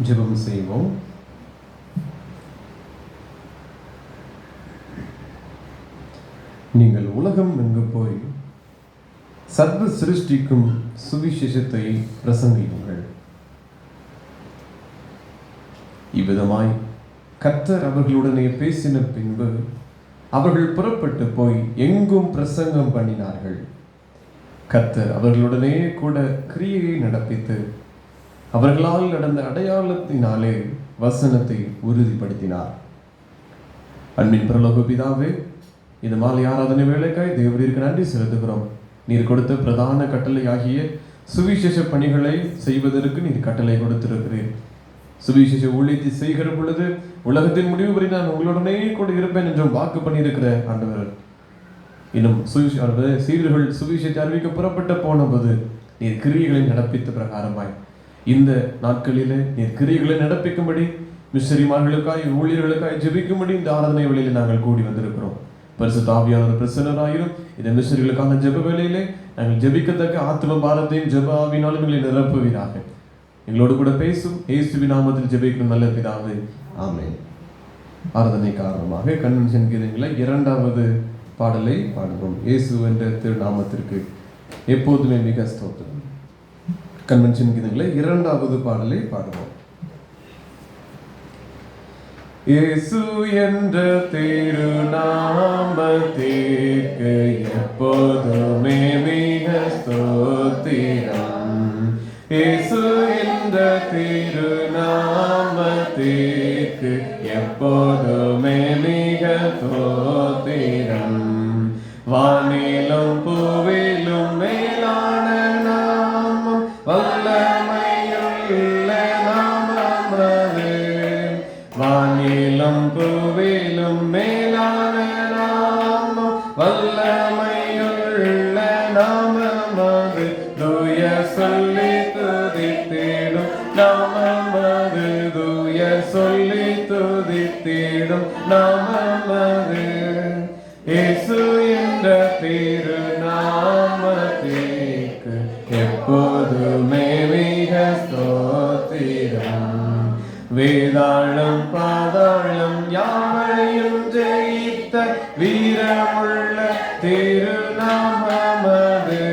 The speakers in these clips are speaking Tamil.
ஜெபம் செய்வோம். நீங்கள் உலகம் எங்கு போய் சர்வ சிருஷ்டிக்கும் சுவிசேஷத்தை பிரசங்கியுங்கள். இவ்விதமாய் கர்த்தர் அவர்களுடனே பேசின பின்பு அவர்கள் புறப்பட்டு போய் எங்கும் பிரசங்கம் பண்ணினார்கள். கர்த்தர் அவர்களுடனே கூட கிரியையை நடப்பித்து அவர்களால் நடந்த அடையாளத்தினாலே வசனத்தை உறுதிப்படுத்தினார். அன்பின் பரலோக பிதாவே, இந்த மாலை ஆராதனை வேலைக்காய் தேவரீருக்கு நன்றி செலுத்துகிறோம். நீர் கொடுத்த பிரதான கட்டளை ஆகிய சுவிசேஷ பணிகளை செய்வதற்கு நீர் கட்டளை கொடுத்திருக்கிறீர். சுவிசேஷ ஊழியத்தை செய்கிற பொழுது உலகத்தின் முடிவு வரை நான் உங்களுடனே கூட இருப்பேன் என்றும் வாக்கு பண்ணியிருக்கிற ஆண்டவர், இன்னும் சீடர்கள் சுவிசேஷத்தை அறிவிக்க புறப்பட்ட போனபோது நீர் கிரியைகளை நடப்பித்த பிரகாரமாய் இந்த நாட்களிலே நீர் கிரியைகளை நடப்பிக்கும்படி மிஷனரிமார்களுக்காய் ஊழியர்களுக்காய் ஜெபிக்கும்படி இந்த ஆராதனை வேளையிலே நாங்கள் கூடி வந்திருக்கிறோம். பரிசுத்த ஆவியானவர் பிரசன்னராயிரும். இந்த மிஷனரிகளுக்கான ஜெப வேளையிலே நாங்கள் ஜெபிக்கத்தக்க ஆத்ம பாரத்தையும் ஜெப ஆவியினாலும் எங்களை நிரப்புவீராக. எங்களோடு கூட பேசும் இயேசுவின் நாமத்தில் ஜெபிக்கும் நல்ல பிதாவே, ஆமென். ஆராதனை காரணமாக கன்வென்ஷன் கீதங்களை 2வது பாடலை பாடுவோம். இயேசு என்ற திருநாமத்திற்கு எப்போதுமே மிக ஸ்தோத்திரம். கன்வென்ஷன் கீதங்களை 2வது பாடலை பாடுவோம். இயேசு என்ற திருநாமத்திற்கு எப்போதுமே மிக ஸ்தோத்திரம். இயேசு என்ற திருநாமத்திற்கு எப்போதுமே மிக ஸ்தோத்திரம். வானிலும் பூவிலும் மேலான நாமம், வல்லமையுள்ள நாமம் அது. வானிலும் பூவிலும் மேலான நாமம், வல்லமையுள்ள நாமம் அது. தூய சொல்லி துதித்திடும் நாமம் அது. தூய சொல்லி துதித்திடும் நாமம் அது. இயேசு என்ற திருநாமத்திற்கு எப்போதுமே மிக ஸ்தோத்திரம். வேதாளம் பாதாளம் யாவையும் ஜெயித்த வீரமுள்ள திருநாமம் அது.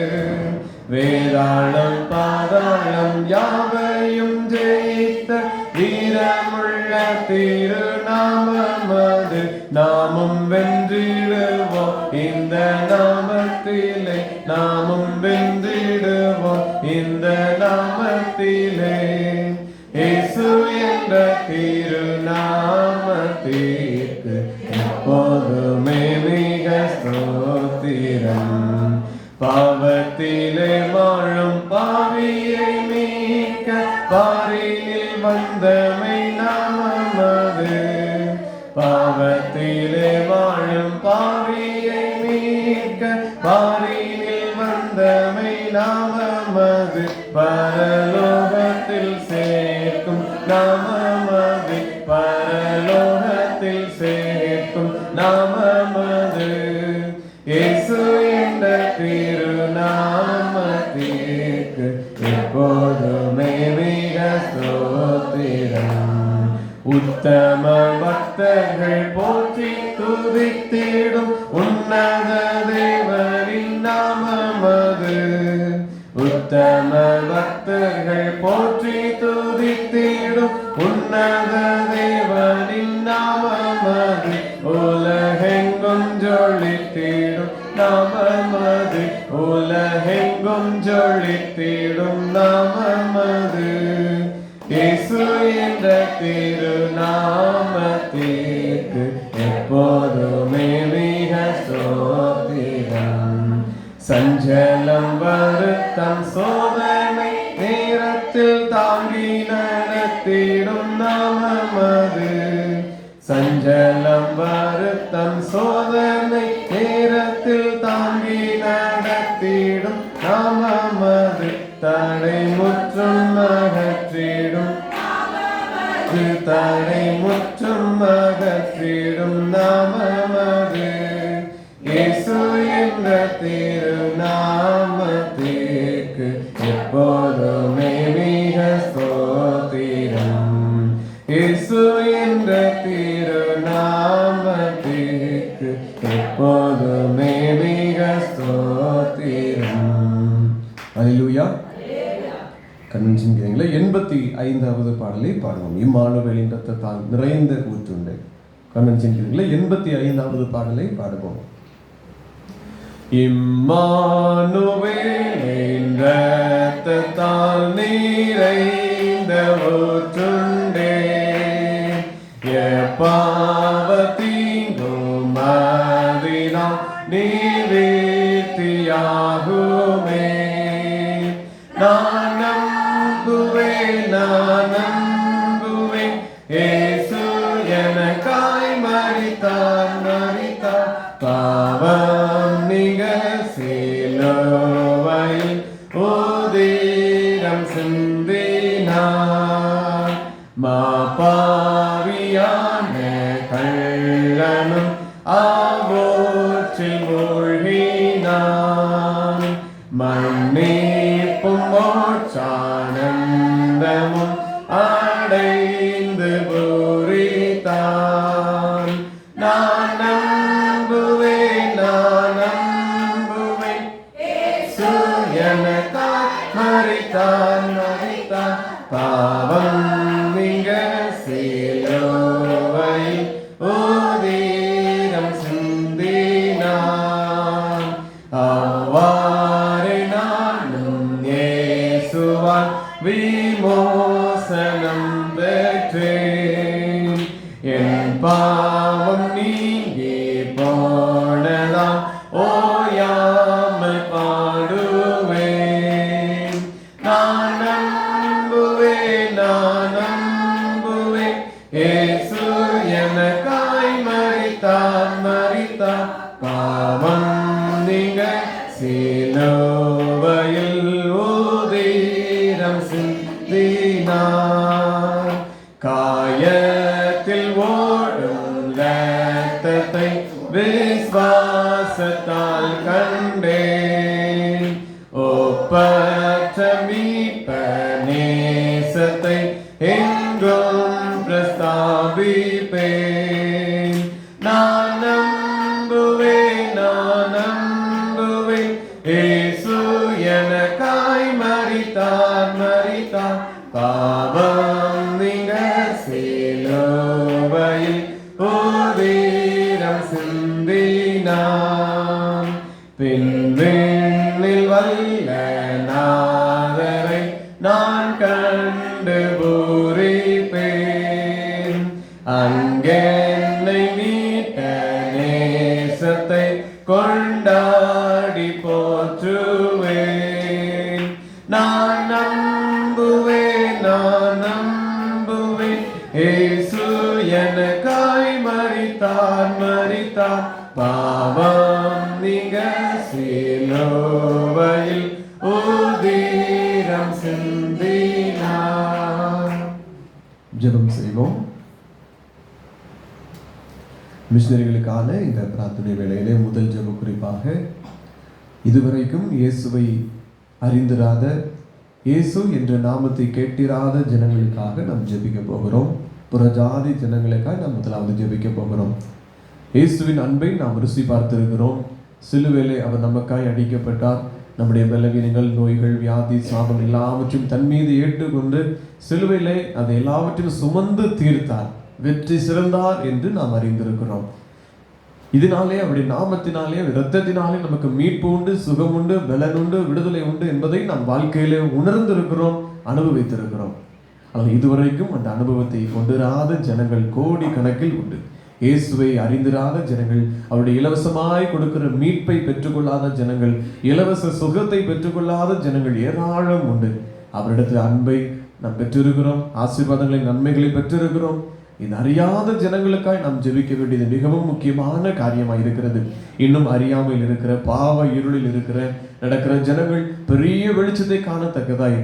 வேதாளம் பாதாளம் யாவையும் ஜெயித்த வீரமுள்ள திருநாமம் அது. நாமும் வென்றிடுவோம் இந்த நாமத்திலே, நாமும் வென்றிடுவோம் இந்த நாமத்திலே. இயேசு என்ற திருநாமத்திற்கு எப்போதுமே மிக ஸ்தோத்திரம். பாவத்திலே வாழும் பாவியை மீட்க பாரினில் வந்தமை நாமம் அது. பாவத்திலே வாழும் பாவியை மீட்க பாரினில் வந்தமை நாமம் அது. பரலோகத்தில் சேர்க்கும் நாமம் அது. பரலோகத்தில் சேர்க்கும் நாமம் அது. இயேசு என்ற திருநாமத்திற்கு எப்போதுமே மிக ஸ்தோத்திரம். உத்தம பக்தர்கள் போற்றி துதித்திடும் உன்னத தேவனின் நாமம் அது. உத்தம பக்தர்கள் போற்றி துதித்திடும் உன்னத தேவனின் நாமம் அது. உலகெங்கும் ஜொலித்திடும் நாமம் அது. உலகெங்கும் ஜொலித்திடும் நாமம் அது. இயேசு என்ற திருநாமத்திற்கு எப்போதுமே மிக ஸ்தோத்திரம். சஞ்சலம் வருத்தம் சோதனை நேரத்தில் தாங்கி நடத்திடும் நாமம் அது. சஞ்சலம் வருத்தம் சோதனை நேரத்தில் தாங்கி நடத்திடும் நாமம் அது. தடை முற்றும் அகற்றிடும், தடை முற்றும் அகற்றிடும் நாமம் அது. இயேசு என்ற திருநாமத்திற்கு எப்போதுமே மிக ஸ்தோத்திரம். 85வது பாடலை பாடுவோம். இம்மானுவேலின் இரத்தத்தால் நிறைந்த ஊற்றுண்டை. கமெண்ட் 85வது பாடலை பாடுவோம். இம்மானுவேலின் இரத்தத்தால் நிறைந்த ஊற்றுண்டே, பாவத்தீங்கும் அதினால் நிவர்த்தியாகுமே. நான் நம்புவேன் இயேசு எனக்காய் மரித்தார், பாவம் நீங்க சிலுவையில் உதிரம் சிந்தினார். பாவியான கள்ளனும் ஆவோற்றில் மூழ்கினான். மன்னிப்பும் மோட்சானந்தமும் அடைந்து பூரித்தான். நான் நம்புவேன் இயேசு எனக்காய் மரித்தார், பாவம் நீங்க சிலுவையில் உதிரம் சிந்தினார். அவ்வாறு நானும் இயேசுவால் விமோசனம் பெற்றேன். என் பாவம் நீங்கி போனதால் ஓயாமல் பாடுவேன். நான் நம்புவேன் இயேசு எனக்காய் மரித்தார், பாவம் நீங்க சிலுவையில் உதிரம் சிந்தினார். காயத்தில் ஓடும் இரத்தத்தை விசுவாசத்தால் கண்டேன். ஒப்பற்ற மீட்பர் நேசத்தை எங்கும் பிரஸ்தாபிப்பேன். நான் நம்புவேன் இயேசு எனக்காய் மரித்தார், பாவம் நீங்க சிலுவையில் உதிரம் சிந்தினார். பின்விண்ணில் வல்ல நாதரை நான் கண்டு பூரிப்பேன். அங்கென்னை மீட்ட நேசத்தை கொண்டாடி போற்றுவேன். நான் நம்புவேன் இயேசு எனக்காய் மரித்தார், பாவம் நீங்க சிலுவையில் உதிரம் சிந்தினார். ஜெபம் செய்வோம். மிஷனரிகளுக்கான இந்த பிரார்த்தனை வேளையிலே முதல் ஜெப குறிப்பாக இதுவரைக்கும் இயேசுவை அறிந்திராத, இயேசு என்ற நாமத்தை கேட்டிராத ஜனங்களுக்காக நாம் ஜெபிக்க போகிறோம். புறஜாதி ஜனங்களுக்காக நாம் முதலாவது ஜெபிக்க போகிறோம். இயேசுவின் அன்பை நாம் ருசி பார்த்திருக்கிறோம். சிலுவையிலே அவர் நமக்காய் அடிக்கப்பட்டார். நம்முடைய பலவீனங்கள், நோய்கள், வியாதி, சாபம் எல்லாவற்றையும் தன் மீது ஏற்றுக்கொண்டு சிலுவையிலே அதை எல்லாவற்றையும் சுமந்து தீர்த்தார், வெற்றி சிறந்தார் என்று நாம் அறிந்திருக்கிறோம். இதனாலே அவருடைய நாமத்தினாலே, இரத்தத்தினாலே நமக்கு மீட்பு உண்டு, சுகம் உண்டு, பலன் உண்டு, விடுதலை உண்டு என்பதை நாம் வாழ்க்கையிலே உணர்ந்திருக்கிறோம், அனுபவித்திருக்கிறோம். ஆனால் இதுவரைக்கும் அந்த அனுபவத்தை கொண்டிராத ஜனங்கள் கோடி கணக்கில் உண்டு. இயேசுவை அறிந்திராத ஜனங்கள், அவருடைய இலவசமாய் கொடுக்கிற மீட்பை பெற்றுக்கொள்ளாத ஜனங்கள், இலவச சுகத்தை பெற்றுக்கொள்ளாத ஜனங்கள் ஏராளம் உண்டு. அவரிடத்தில் அன்பை நாம் பெற்றிருக்கிறோம், ஆசீர்வாதங்களின் நன்மைகளை பெற்றிருக்கிறோம். இது அறியாத ஜனங்களுக்காய் நாம் ஜெபிக்க வேண்டியது மிகவும் முக்கியமான காரியமாக இருக்கிறது. இன்னும் அறியாமல் இருக்கிற, பாவ இருளில் இருக்கிற நடக்கிற ஜனங்கள் பெரிய வெளிச்சத்தை காணத்தக்கதாய்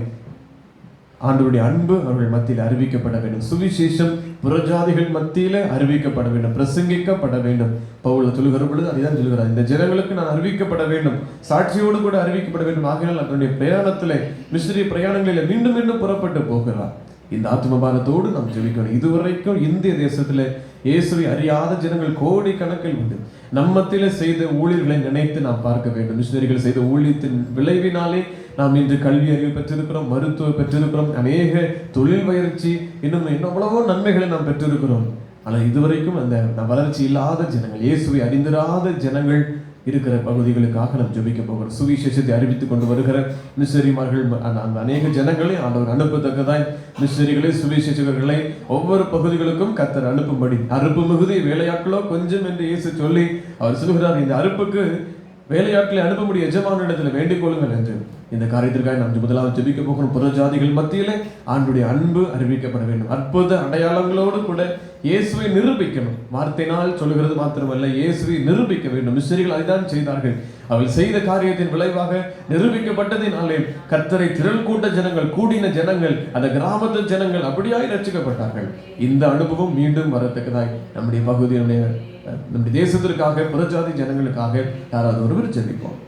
ஆண்டவருடைய அன்பு அவர்கள் மத்தியில் அறிவிக்கப்பட வேண்டும். சுவிசேஷம் புறஜாதிகள் மத்தியில அறிவிக்கப்பட வேண்டும், பிரசங்கிக்கப்பட வேண்டும். பவுல் சொல்லுகிற பொழுது அதுதான் சொல்லுகிறார், இந்த ஜனங்களுக்கு நான் அறிவிக்கப்பட வேண்டும், சாட்சியோடு கூட அறிவிக்கப்பட வேண்டும். ஆகையால் அதனுடைய பிரயாணத்திலே, மிஸ்ரி பிரயாணங்களில் மீண்டும் மீண்டும் புறப்பட்டு போகிறார். இந்த ஆத்மபாரத்தோடு நாம் ஜெபிக்கணும். இதுவரைக்கும் இந்திய தேசத்துல இயேசுவை அறியாத ஜனங்கள் கோடி கணக்கில் உண்டு. நம்மத்தில செய்த ஊழியர்களை நினைத்து நாம் பார்க்க வேண்டும். மிஷனரிகள் செய்த ஊழியத்தின் விளைவினாலே நாம் இன்று கல்வி அறிவு பெற்றிருக்கிறோம், மருத்துவ பெற்றிருக்கிறோம், அநேக தொழில் பயிற்சி, இன்னும் எவ்வளவோ நன்மைகளை நாம் பெற்றிருக்கிறோம். ஆனால் இதுவரைக்கும் அந்த வளர்ச்சி இல்லாத ஜனங்கள், இயேசுவை அறிந்திராத ஜனங்கள் இருக்கிற பகுதிகளுக்காக நாம் ஜெபிக்க போகிறோம். சுவிசேஷத்தை அறிவித்துக் கொண்டு வருகிற மிஷனரிமார்கள், அந்த அநேக ஜனங்களை ஆண்டவர் அனுப்பத்தக்கதாய் மிஷனரிகளை, சுவிசேஷகர்களை ஒவ்வொரு பகுதிகளுக்கும் கர்த்தர் அனுப்பும்படி, அறுப்பு மிகுதி வேலையாட்களோ கொஞ்சம் என்று இயேசு சொல்லி அவர் சொல்கிறார், இந்த அறுப்புக்கு வேலையாட்களை அனுப்பும்படி எஜமானிடத்தில் வேண்டிக் கொள்ளுங்கள் என்று. இந்த காரியத்திற்காக நாம் முதலாவது ஜெபிக்க போகிறோம். புறஜாதிகள் மத்தியிலே ஆண்டுடைய அன்பு அறிவிக்கப்பட வேண்டும். அற்புத அடையாளங்களோடு கூட இயேசுவை நிரூபிக்கணும். வார்த்தையினால் சொல்லுகிறது மாத்திரமல்ல, இயேசுவை நிரூபிக்க வேண்டும். மிஷனரிகள் அதைத்தான் செய்தார்கள். அவள் செய்த காரியத்தின் விளைவாக நிரூபிக்கப்பட்டதினாலே கர்த்தரை திரள் கூட்ட ஜனங்கள், கூடின ஜனங்கள், அந்த கிராமத்து ஜனங்கள் அப்படியாய் ரட்சிக்கப்பட்டார்கள். இந்த அனுபவம் மீண்டும் வரத்தக்கதாய் நம்முடைய பகுதியுடைய, நம்முடைய தேசத்திற்காக, புறஜாதி ஜனங்களுக்காக யாராவது ஒருவர் ஜெபிப்போம்.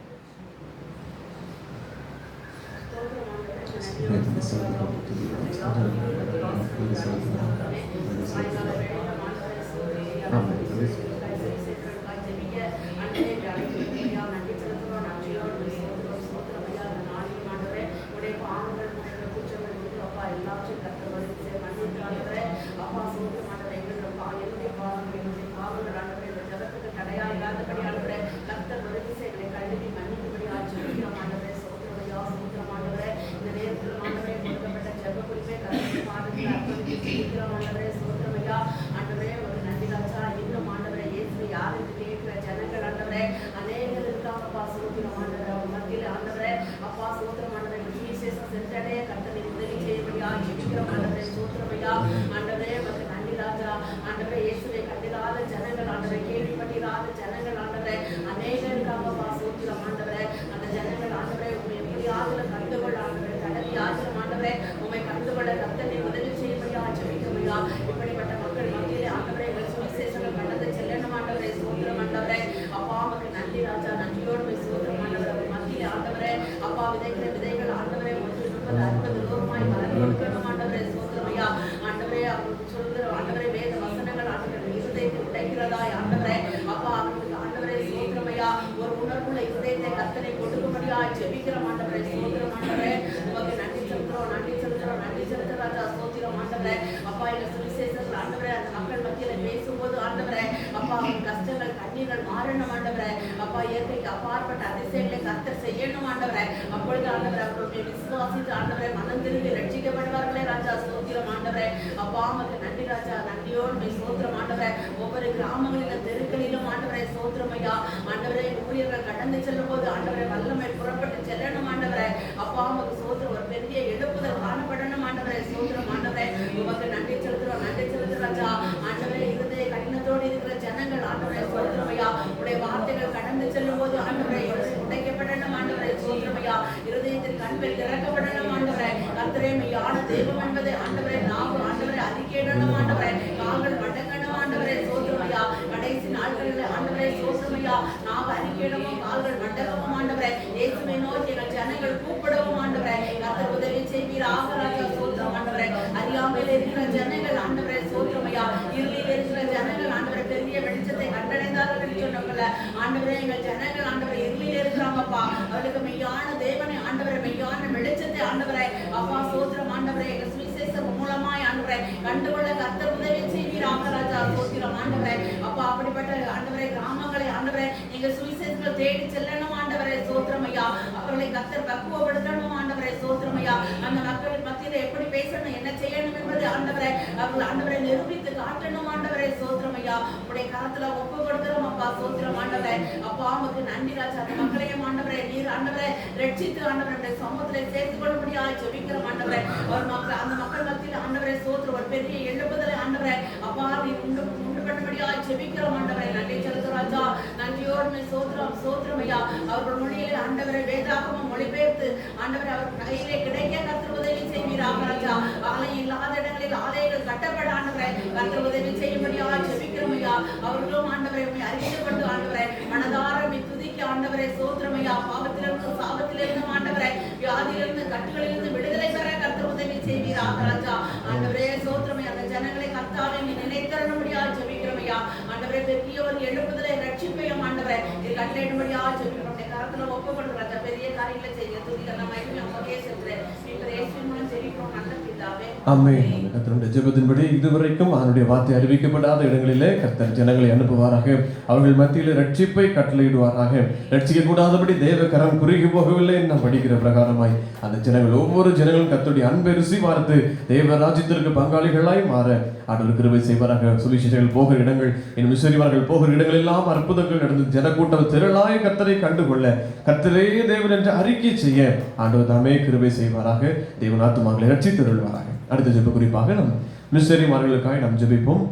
ஒவ்வொரு கிராமங்களிலும் தெருக்களிலும் ஆண்டவரே சோத்திரமையா, ஆண்டவரே ஊழியர்கள் கடந்து செல்லும் போது ஆண்டவரே வல்லமை புறப்பட்டு செல்லணும் ஆண்டவரே. அப்பா உமக்கு சோத்திரம், ஒரு பெரிய எழுப்புதல் காணப்படணும் ஆண்டவரே. சோத்திரம் ஆண்டவரே, உமக்கு நன்றி செலுத்துறோம், நன்றி செலுத்துறோம் ராஜா. ஆண்டவரே இருதய கடினத்தோடு இருக்கிற ஜனங்கள் ஆண்டவரே சோத்திரமையா, உடைய வார்த்தைகள் கடந்து செல்லும் போது ஆண்டவரே உடைக்கப்படணும் ஆண்டவரே. சோத்திரமையா, இருதயத்தில் கண்கள் திறக்கப்படணும் ஆண்டவரே. கர்த்தரே மெய்யான தெய்வம் என்பதை ஆண்டவரே நாவு ஆண்டவரே அறிக்கையிடணும் ஆண்டவரே. கால்கள் மடங்கணும் ஆண்டவரே. சோத்திரமையா, கடைசி நாட்களில் ஆண்டவரே சோத்திரமையா, நாவு அறிக்கையிடவும் கால்கள் மண்டலவும் ஆண்டவரே. இயேசுவை நோக்கி எங்கள் ஜனங்கள் கூப்பிடவும் ஆண்டவரே. கர்த்தர் உதவி செய்வீர் ஆகராஜா. சோத்திரம் ஆண்டவரே. அறியாமையில் இருக்கிற ஜனங்கள் ஆண்டவரே சோத்திரமையா, இருளில் இருக்கிற ஜனங்கள் ஆண்டவரே பெரிய வெளிச்சத்தை கண்டடைந்தார்கள் என்று சொன்னவங்கள ஆண்டவரே. எங்கள் ஜனங்கள் ஆண்டவரே இருளில் இருக்கிறாங்கப்பா, அவர்களுக்கு மெய்யான தேவனை ஆண்டவரே, மெய்யான வெளிச்சத்தை ஆண்டவரே அப்பா சோத்திரம் ஆண்டவரே. எங்கள் சுவிசேஷம் மூலமாய் ஆண்டவரே கண்டுகொள்ள கர்த்தர் உதவி செய்வீர் ஆகராஜா. சோத்திரம் ஆண்டவரே. அப்பா அப்படிப்பட்ட ஆண்டவரே கிராமங்களை ஆண்டவரே நீங்க சுவிசேஷங்களை தேடி செல்லணும் ஆண்டவரே. சோத்திரமையா, அவர்களை கர்த்தர் பக்குவப்படுத்தணும் ஆண்டவரே. சோத்திரமையா, அந்த மக்கள் மத்தியில எப்படி பேசணும், என்ன செய்யணும் என்பது ஆண்டவரே அவர்கள் ஆண்டவரை நிரூபித்து காட்டணும் ஆண்டவரே. சோத்திரமையா, உடைய கரத்துல ஒப்பு கொடுக்கிறோம் அப்பா. சோத்திரம் ஆண்டவரே. அப்பா உமக்கு நன்றி ராஜா. அந்த மக்களையும் ஆண்டவரே நீர் ஆண்டவரே ரட்சித்து ஆண்டவருடைய சமூகத்திலே சேர்த்துக் கொள்ளும்படியா ஜெபிக்கிறோம் ஆண்டவரே. ஒரு மக்கள், அந்த மக்கள் மத்தியில் ஆண்டவரே சோத்திரம், ஒரு பெரிய எழுப்புதலை ஆண்டவரே அப்பா நீர் உண்டு பண்ணும்படியா ஜெபிக்கிறோம் ஆண்டவரே. நன்றி செலுத்தும் ராஜா. நன்றியோடு சோத்திரம். சோத்திரமையா, அவர்கள் மொழியிலே ஆண்டவரை வேதாகமம் மொழிபெயர்த்து ஆண்டவரை அவர் கையிலே கிடைக்க கர்த்தர் உதவி செய்வீராக ராஜா. ஆலயம் இல்லாத இடங்களில் ஆலயங்கள் கட்டப்பட ஆண்டவரை கர்த்தர் உதவி செய்யும்படியா ஜெபிக்கிறோமையா. அவர்களும் ஆண்டவரை அறிவிக்கப்பட்டு ஆண்டவரை மனதார துதிக்க ஆண்டவரை. சோத்திரமையா, பாவத்திலிருந்து சாபத்திலிருந்து ஆண்டவரை வியாதியிலிருந்து கட்டுகளிலிருந்து விடுதலை பெற கர்த்தர் உதவி செய்வீராக ராஜா. ஆண்டவரே சோத்திரமை, அந்த ஜனங்களை கர்த்தாவை நினைத்தரணும்படியா ஜெபிக்கிறோமையா. ஆண்டவரை பெரிய ஒரு எழுப்புதலை ரட்சிப்பையும் ஆண்டவரை கட்டளையிடும்படியா ஜெபிக்கிறோம். கரத்துல ஒப்பு கொடுக்குறாங்க. பெரிய காரியங்களை செய்ய துதிகளை மகிமை உமக்கே செலுத்துறேன். இப்ப இயேசுவின் மூலம் ஜெபிக்கிறோம் நல்ல பிதாவே. ஆமென். கர்த்தருடைய ஜெபத்தின்படி இதுவரைக்கும் அவருடைய வார்த்தை அறிவிக்கப்படாத இடங்களிலே கர்த்தர் ஜனங்களை அனுப்புவாராக. அவர்கள் மத்தியில் ரட்சிப்பை கட்டளையிடுவாராக. ரட்சிக்க கூடாதபடி தேவ கரம் குறுகி போகவில்லை என்று நாம் படிக்கிற பிரகாரமாய் அந்த ஜனங்கள் ஒவ்வொரு ஜனங்களும் கர்த்தருடைய அன்பை ருசி பார்த்து தேவ ராஜ்யத்திற்கு பங்காளிகளாய் மாற ஆண்டவர் கிருபை செய்வாராக. சுவிசேஷர்கள் போகிற இடங்கள், என் மிஷனரிமார்கள் போகிற இடங்கள் எல்லாம் அற்புதங்கள் நடந்து ஜனக்கூட்டம் திரளாய் கர்த்தரை கண்டுகொள்ள, கர்த்தரே தேவன் என்று அறிக்கை செய்ய ஆண்டவர் தாமே கிருபை செய்வாராக. தேவன் ஆத்துமாக்களை ரட்சித்தருள்வாராக. அடுத்த ஜெப குறிப்பாக நம் மிஷனரிமார்களுக்காக நாம் ஜெபிப்போம்.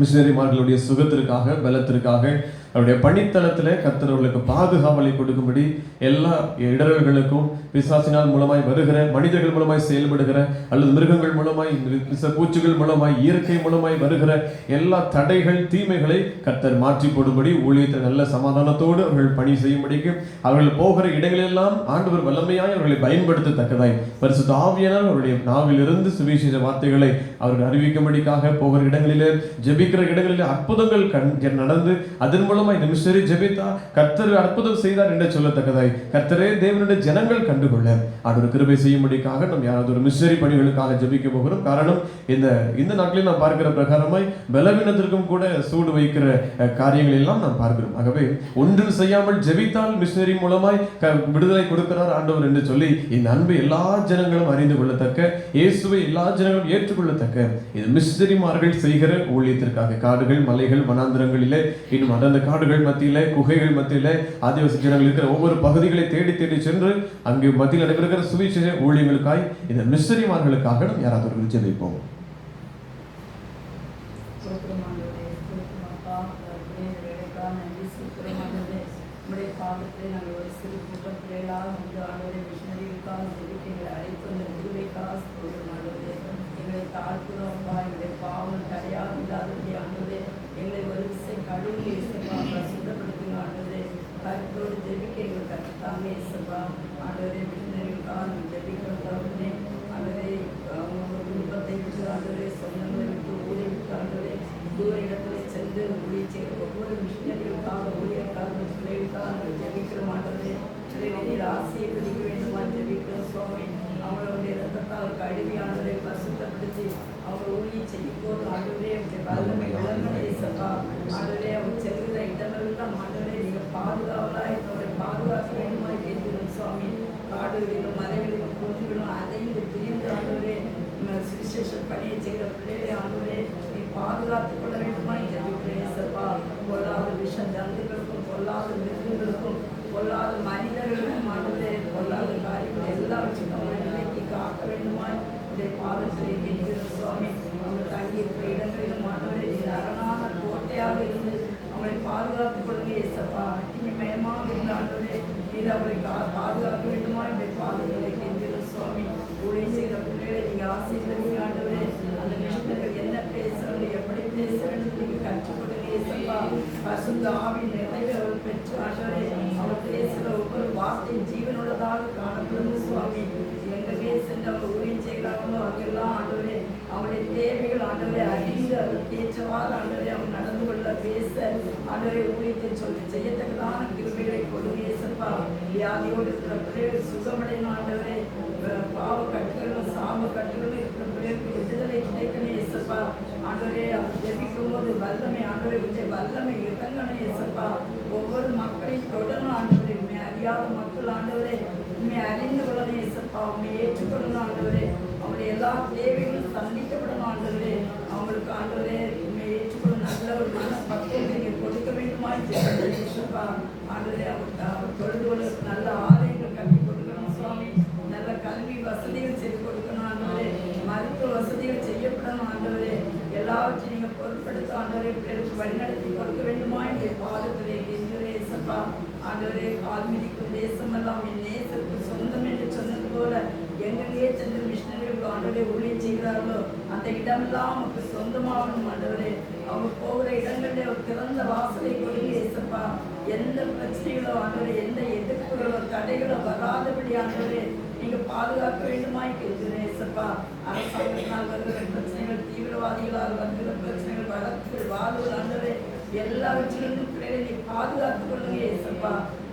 மிஷனரிமார்களுடைய சுகத்திற்காக, பலத்திற்காக, அவருடைய பணித்தளத்திலே கர்த்தர் அவர்களுக்கு பாதுகாவலை கொடுக்கும்படி எல்லா இடர்களுக்கும் பிசாசினால் மூலமாய் வருகிற, மனிதர்கள் மூலமாய் செயல்படுகிற அல்லது மிருகங்கள் மூலமாய், பூச்சிகள் மூலமாய், இயற்கை மூலமாய் வருகிற எல்லா தடைகள், தீமைகளை கர்த்தர் மாற்றி போடும்படி, ஊழியத்தை நல்ல சமாதானத்தோடு அவர்கள் பணி செய்யும்படிக்கு அவர்கள் போகிற இடங்களெல்லாம் ஆண்டவர் வல்லமையாய் அவர்களை பயன்படுத்தத்தக்கதாய் பரிசுத்த ஆவியானவர் அவருடைய நாவிலிருந்து சுவிசேஷ வார்த்தைகளை அவர்கள் அறிவிக்கும்படிக்காக போகிற இடங்களிலே, ஜெபிக்கிற இடங்களிலே அற்புதங்கள் நடந்து அதன் மூலமாய் இந்த மிஷனரி ஜெபித்தா கர்த்தர் அற்புதம் செய்தார் என்று சொல்லத்தக்கதாய் கர்த்தரே தேவனுடைய ஜனங்கள் கண்டுகொள்ள ஆண்டவர் கிருபை செய்யும்படிக்காக நாம் யாராவது ஒரு மிஷனரி பணிகளுக்காக ஜெபிக்க போகிறோம். காரணம் இந்த நாட்களில் நாம் பார்க்கிற பிரகாரமாய் பலவீனத்திற்கும் கூட சூடு வைக்கிற காரியங்கள் எல்லாம் நாம் பார்க்கிறோம். ஆகவே ஒன்றும் செய்யாமல் ஜெபித்தால் மிஷனரி மூலமாய் விடுதலை கொடுக்கிறார் ஆண்டவர் என்று சொல்லி இந்த அன்பை எல்லா ஜனங்களும் அறிந்து கொள்ளத்தக்க, இயேசுவை எல்லா ஜனங்களும் ஏற்றுக்கொள்ளத்தக்க இது மிஷனரிமார்கள் செய்கிற ஊழியத்திற்காக காடுகள், மலைகள், வனாந்திரங்களிலே, இன்னும் அடர்ந்த காடுகள் மத்தியிலே, குகைகள் மத்தியிலே, ஆதிவாசி ஜனங்கள் இருக்கிற ஒவ்வொரு பகுதிகளை தேடி தேடி சென்று அங்கு மத்தியில் நடைபெறுகிற சுவிசேஷ ஊழியங்களுக்காய் இந்த மிஷனரிமார்களுக்காக நாம் யாராவது ஒரு ஜெபிப்போம்.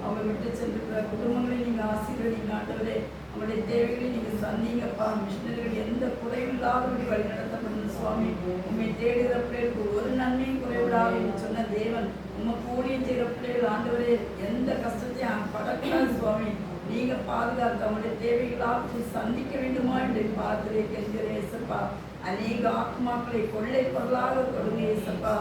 அவங்க விட்டு சென்றிருக்கிற குடும்பங்களை நீங்கள் ஆசீர்வதிங்க ஆண்டவரே. அவங்களுடைய தேவைகளை நீங்கள் சந்திங்கப்பா. மிஷினரிகள் எந்த குறையும் இல்லாதபடி வழி நடத்தப்படும் சுவாமி. உண்மை தேடுகிற பிள்ளைகளுக்கு ஒரு நன்மையும் குறைவிடாது என்று சொன்ன தேவன் உண்மைக்கு ஊழியம் செய்கிற பிள்ளைகள் ஆண்டவரே எந்த கஷ்டத்தையும் படக்கூடாது சுவாமி. நீங்கள் பாதுகாத்து அவங்களுடைய தேவைகளாக சந்திக்க வேண்டுமா என்று பார்க்கிறே கெஞ்சுகிறேன் ஏசப்பா. அநேக ஆத்மாக்களை கொள்ளை பொருளாக கொடுங்க ஏசப்பா.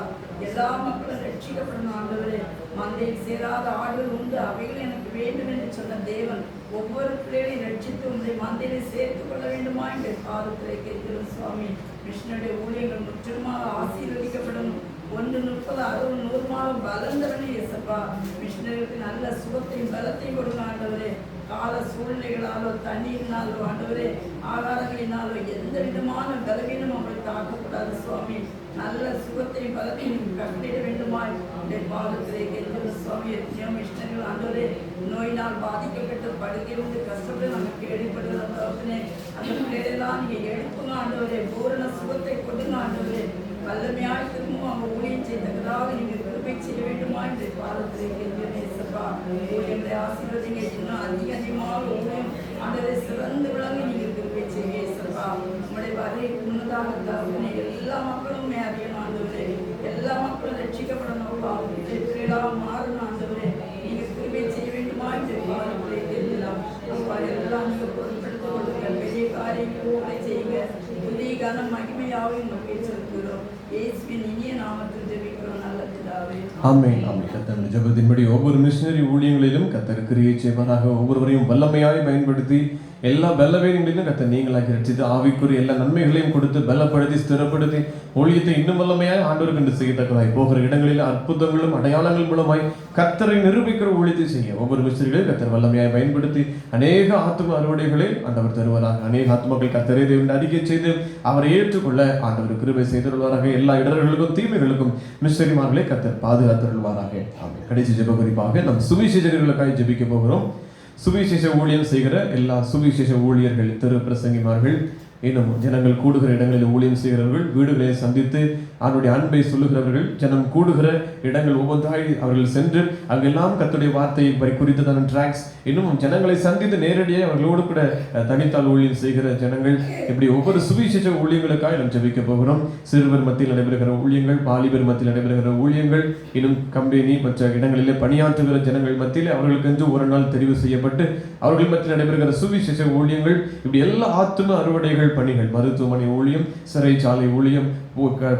எல்லா மக்களும் ரட்சிக்கப்படணும் ஆண்டவரே. மந்தையில் சேராத ஆடுகள் உண்டு, அவைகள் எனக்கு வேண்டும் என்று சொன்ன தேவன் ஒவ்வொரு பிள்ளைகளையும் ரட்சித்து உங்களை மந்தையிலே சேர்த்துக் கொள்ள வேண்டுமா என்று பாதத்திலே கேட்கிறோம் சுவாமி. மிஷனுடைய ஊழியர்கள் முற்றிலுமாக ஆசீர்வதிக்கப்படணும். 1 30 60 100 பலந்தவனே இயேசப்பா. மிஷனரிகளுக்கு நல்ல சுகத்தையும் பலத்தையும் கொடுங்க ஆண்டவரே. கால சூழ்நிலைகளாலோ தண்ணீரினாலோ ஆண்டவரே ஆகாரங்களினாலோ எந்த விதமான பலவீனம் அவங்களை தாக்கக்கூடாது சுவாமி. நல்ல சுகத்தையும் பலத்தையும் கட்டிட வேண்டுமாய் உடைய பாதத்திலே கெஞ்சுகிறோம் சுவாமி. எத்தனையோ மிஷனரிகள் ஆண்டவரே நோயினால் பாதிக்கப்பட்டு படுக்கை வந்து கஷ்டப்பட்டு நாங்கள் கேள்விப்படுகிறோம் தகப்பனே. அந்த பிள்ளைகளெல்லாம் நீங்கள் எழுப்புங்க ஆண்டவரே. பூரண சுகத்தை கொடுங்க ஆண்டவரே. வல்லமையாக திரும்பவும் அவங்க ஊழியம் செய்ததாக நீங்கள் கிருபை செய்ய வேண்டுமா என்று பாதத்திலே கெஞ்சுகிறேன் ஏசப்பா. ஊழியங்களை ஆசீர்வதிங்க. இன்னும் அதிகமாக ஊழியம் ஆண்டவரே சிறந்து விளங்க நீங்கள் கிருபை செய்ய ஏசப்பா. உங்களுடைய வரை முன்னதாக தகவனை எல்லா மக்களும் அறியணும் ஆண்டவரே. எல்லா மக்களும் ரட்சிக்கப்படணும்ப்பா. பிள்ளைகளாக மாறணும் ஆண்டவரே. நீங்கள் கிருபை செய்ய வேண்டுமா என்று பாதத்திலே கெஞ்சலாம். அப்பா எல்லாம் நீங்கள் பொருட்படுத்திக் கொள்ளுங்க. பெரிய காரியங்களை செய்யுங்க. புதிய கன மகிமையாகவும் நம்ம சொல்கிறோம். இயேசுவின் இனிய நாமத்தில் ஜெபிக்கிறோம் நல்ல பிதாவே. ஆமென் ஆமென். கர்த்தருடைய ஜெபத்தின்படி ஒவ்வொரு மிஷனரி ஊழியங்களிலும் கர்த்தர் கிரியை செய்வதாக ஒவ்வொருவரையும் வல்லமையாய் பயன்படுத்தி எல்லா பலவீனங்களிலும் கர்த்தர் நீங்களாக்கி ரட்சித்து ஆவிக்குரிய எல்லா நன்மைகளையும் கொடுத்து பலப்படுத்தி ஸ்திரப்படுத்தி ஊழியத்தை இன்னும் வல்லமையாய் ஆண்டவருக்கு என்று செய்யத்தக்கதாய் போகிற இடங்களில் அற்புதங்களும் அடையாளங்கள் மூலமாய் கர்த்தரை நிரூபிக்கிற ஊழியத்தை செய்ய ஒவ்வொரு மிஷனரிகளையும் கர்த்தர் வல்லமையாய் பயன்படுத்தி அநேக ஆத்தும அறுவடைகளை ஆண்டவர் தருவதாக. அநேக ஆத்மாக்கள் கர்த்தரை தேவன் அறிக்கை செய்து அவரை ஏற்றுக்கொள்ள ஆண்டவர் கிருபை செய்தருள்வாராக. எல்லா இடர்களுக்கும் தீமைகளுக்கும் மிஷனரிமார்களை கர்த்தர் பாதுகாத்தருள்வாராக. ஆமென். கடைசி ஜெப குறிப்பாக நம் சுவிசேஷர்களுக்காக ஜெபிக்க போகிறோம். சுவிசேஷ ஊழியம் செய்கிற எல்லா சுவிசேஷ ஊழியர்கள், திரு பிரசங்கிமார்கள், இன்னும் ஜனங்கள் கூடுகிற இடங்களில் ஊழியம் செய்கிறவர்கள், வீடுகளை சந்தித்து அவருடைய அன்பை சொல்லுகிறவர்கள், ஜனம் கூடுகிற இடங்கள் ஒவ்வொன்றாய் அவர்கள் சென்று அங்கெல்லாம் கர்த்தருடைய வார்த்தையை குறித்ததான டிராக்ஸ், இன்னும் ஜனங்களை சந்தித்து நேரடியாக அவர்களோடு கூட தனித்தால் ஊழியம் செய்கிற ஜனங்கள், இப்படி ஒவ்வொரு சுவிசேஷ ஊழியங்களுக்காக நாம் ஜெபிக்க போகிறோம். சிறுவர் மத்தியில் நடைபெறுகிற ஊழியங்கள், வாலிபர் மத்தியில் நடைபெறுகிற ஊழியங்கள், இன்னும் கம்பெனி மற்ற இடங்களிலே பணியாற்றுகிற ஜனங்கள் மத்தியில் அவர்களுக்கென்று ஒரு நாள் தெரிவு செய்யப்பட்டு அவர்கள் மத்தியில் நடைபெறுகிற சுவிசேஷ ஊழியங்கள், இப்படி எல்லா ஆத்தும அறுவடைகள் பணிகள், மருத்துவமனை ஊழியம், சிறைச்சாலை ஊழியம்,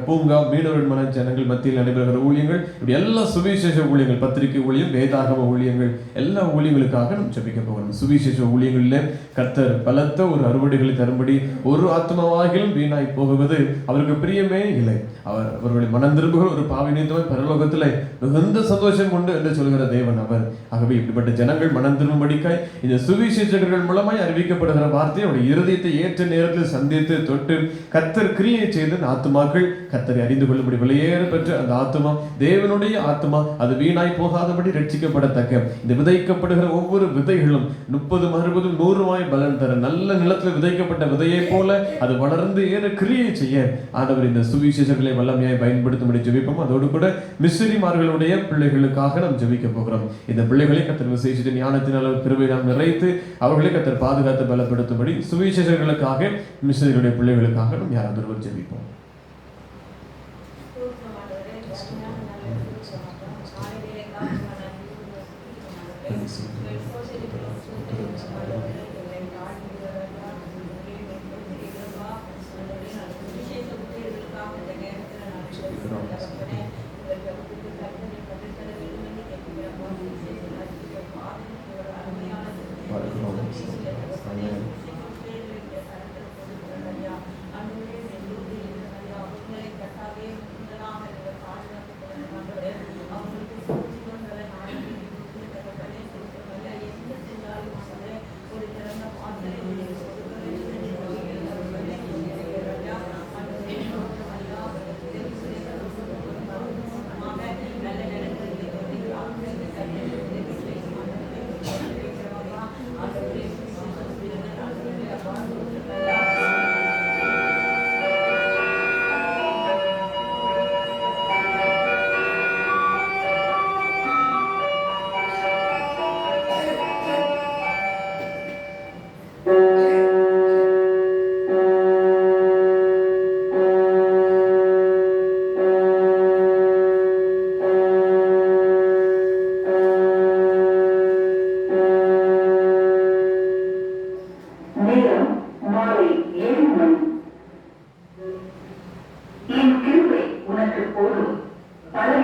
பூங்கா, மீனவர் மன ஜனங்கள் மத்தியில் நடைபெறுகிற ஊழியங்கள், இப்படி எல்லா சுவிசேஷ ஊழியங்கள், பத்திரிகை ஊழியம், வேதாகம ஊழியங்கள், எல்லா ஊழியங்களுக்காக நாம் ஜெபிக்க போகிறோம். சுவிசேஷ ஊழியங்களிலே கர்த்தர் பலத்த ஒரு அறுவடைகளை தரும்படி ஒரு ஆத்மாவாகிலும் வீணாய் போகுவது அவருக்கு பிரியமே இல்லை. அவர்களை மனம் திரும்புகிற ஒரு பாவினியத்துவம் பரலோகத்தில் மிகுந்த சந்தோஷம் உண்டு என்று சொல்கிற தேவன் அவர். ஆகவே இப்படிப்பட்ட ஜனங்கள் மனம் திரும்பும்படிக்காய் இந்த சுவிசேஷகர்கள் மூலமாய் அறிவிக்கப்படுகிற வார்த்தை அவருடைய இருதயத்தை ஏற்ற நேரத்தில் சந்தித்து தொட்டு கர்த்தர் கிரியை செய்து ஆத்மாக்கள் கர்த்தரை அறிந்து கொள்ளும்படி வெளியேற பெற்ற அந்த ஆத்மா தேவனுடைய ஆத்மா, அது வீணாய் போகாதபடி ரட்சிக்கப்படத்தக்க இந்த விதைக்கப்படுகிற ஒவ்வொரு விதைகளும் 30 60 100 பலன் தர நல்ல நிலத்தில் விதைக்கப்பட்ட விதையை போல அது வளர்ந்து ஏற கிரியை செய்ய ஆண்டவர் இந்த சுவிசேஷங்களை வல்லமையாய் பயன்படுத்தும்படி ஜெபிப்போம். அதோடு கூட மிஷனரிமார்களுடைய பிள்ளைகளுக்காக நாம் ஜெபிக்க போகிறோம். இந்த பிள்ளைகளை கர்த்தர் விசேஷித்த ஞானத்தினால் கிருபை நாம் நிறைத்து அவர்களை கர்த்தர் பாதுகாத்து பலப்படுத்தும்படி சுவிசேஷர்களுக்காக மிஷனரிகளுடைய பிள்ளைகளுக்காக நாம் யாராவது ஒருவர் ஜெபிப்போம்.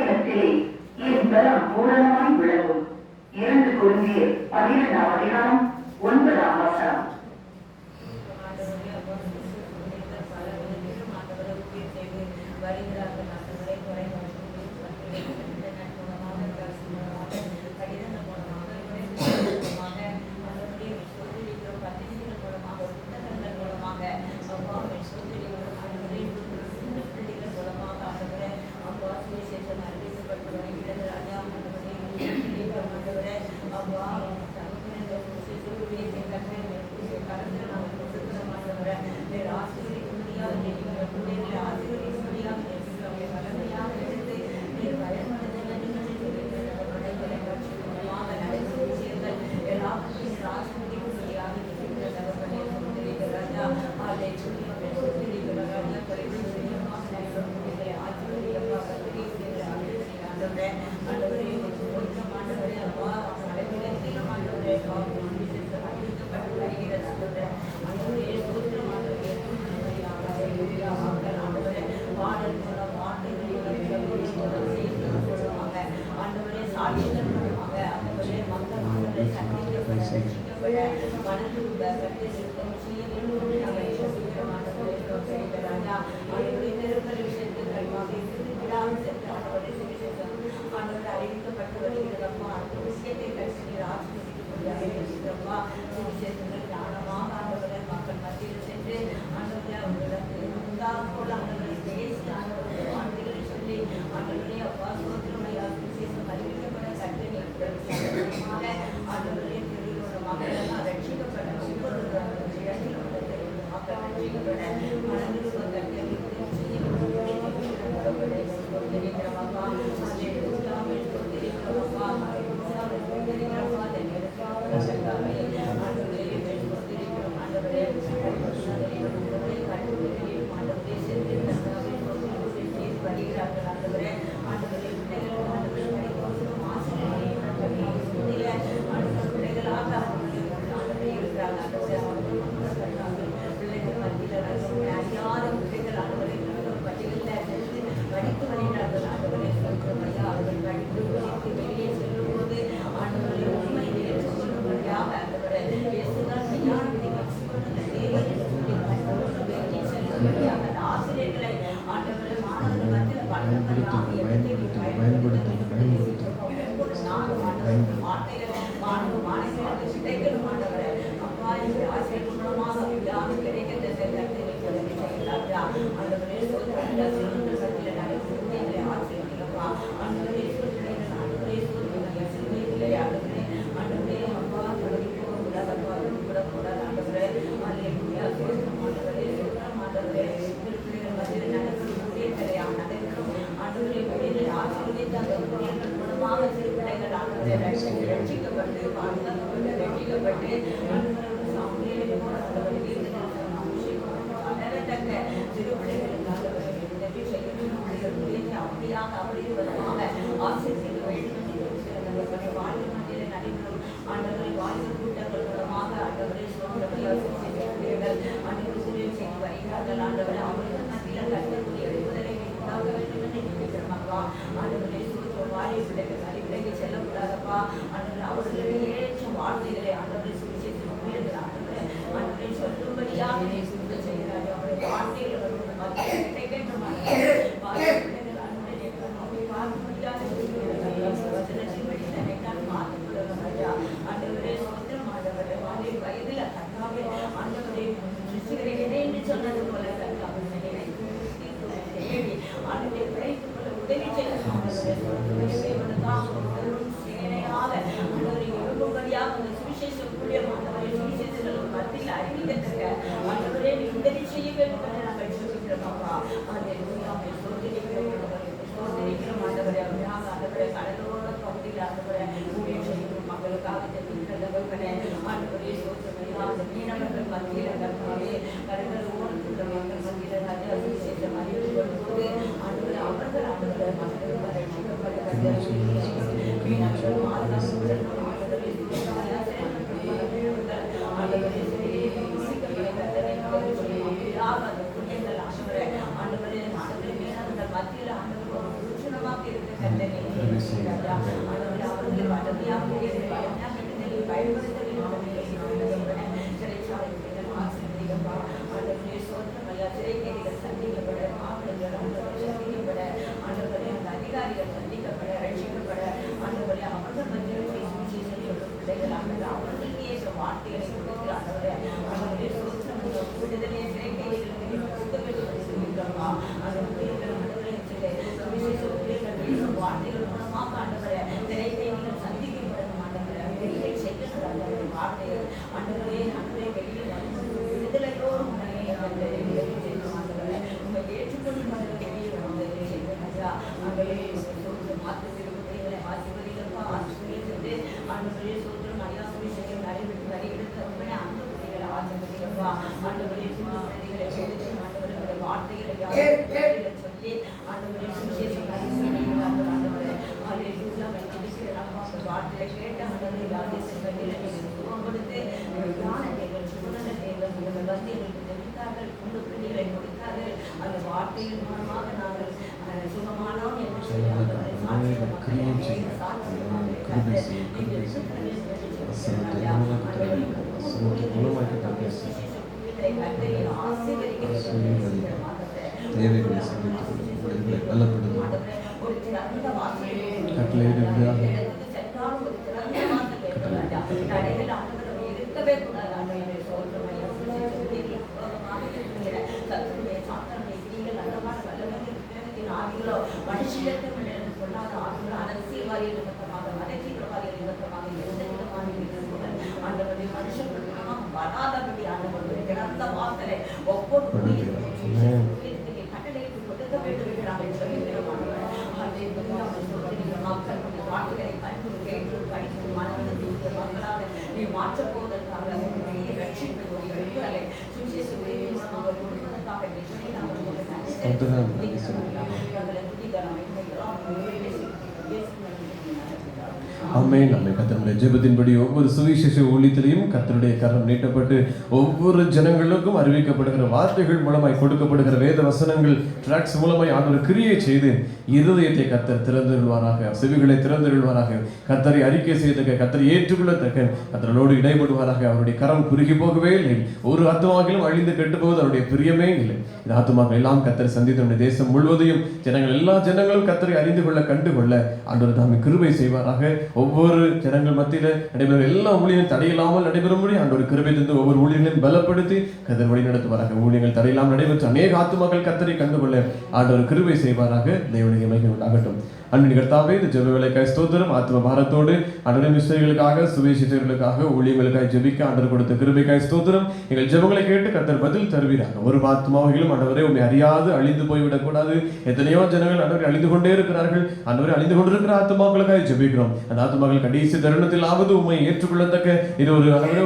ஆலயத்திலே இப்பலம் பூரணமாய் விளங்கும். 2 கொரிந்தியர் 12ஆம் அதிகாரம் 9ஆம் வசனம். மத்தியில் தேவைகளை சந்தித்துக் கொள்ளும் பலப்படுத்தும் ஆமென். கர்த்தருடைய ஜெபத்தின்படி ஒவ்வொரு சுவிசேஷ ஊழியத்திலையும் கர்த்தருடைய கரம் நீட்டப்பட்டு ஒவ்வொரு ஜனங்களுக்கும் அறிவிக்கப்படுகிற வார்த்தைகள் மூலமாய் கொடுக்கப்படுகிற வேத வசனங்கள் டிராக்ஸ் மூலமாய் ஆண்டவர் கிரியை செய்து இருதயத்தை கர்த்தர் திறந்துள்வாராக, செவிகளை திறந்துள்வாராக, கர்த்தரை அறிக்கை செய்யத்தக்க, கர்த்தரை ஏற்றுக்கொள்ளத்தக்க, கர்த்தரோடு இடைபடுவாராக. அவருடைய கரம் குறுகி போகவே இல்லை. ஒரு ஆத்துமாக்கிலும் அழிந்து கெட்டு போவது அவருடைய பிரியமே இல்லை. இந்த ஆத்துமாக்கள் எல்லாம் கர்த்தர் சந்தித்த தேசம் முழுவதையும் ஜனங்கள் எல்லா ஜனங்களும் கர்த்தரை அறிந்து கொள்ள கண்டுகொள்ள ஆண்டவர் தாமே கிருபை செய்வாராக. ஒவ்வொரு ஜனங்கள் மத்தியில நடைபெறும் எல்லா ஊழியங்களும் தடையில்லாமல் நடைபெறும்படி ஆண்டவர் கிருபை தந்து ஒவ்வொரு ஊழியர்களையும் பலப்படுத்தி கர்த்தர் வழி நடத்துவாராக. ஊழியங்கள் தடையில்லாமல் நடைபெற்று அநேக ஆத்துமாக்கள் கர்த்தரை கண்டுகொள்ள ஆண்டவர் கிருபை செய்வாராக. தேவனுடைய மகிமை உண்டாகட்டும். அன்பின் கர்த்தாவே, இந்த ஜெப வேலைக்காய் ஸ்தோத்திரம். ஆத்ம பாரத்தோடு ஆண்டவரே மிஸ்டர்களுக்காக, சுவிசேஷர்களுக்காக, ஊழியங்களுக்காக ஜெபிக்க ஆண்டவர் கொடுத்த கிருபைக்காய் ஸ்தோத்திரம். எங்கள் ஜெபங்களை கேட்டு கர்த்தர் பதில் தருவீராக. ஒரு ஆத்மாவைகளும் ஆண்டவரே உண்மை அறியாது அழிந்து போய்விடக் கூடாது. எத்தனையோ ஜனங்கள் ஆண்டவரை அழிந்து கொண்டே இருக்கிறார்கள். ஆண்டவரை அழிந்து கொண்டிருக்கிற ஆத்மாக்களுக்காக ஜெபிக்கிறோம். அந்த ஆத்மாக்கள் கடைசி தருணத்தில் ஆவது உண்மை ஏற்றுக்கொள்ளத்தக்க இது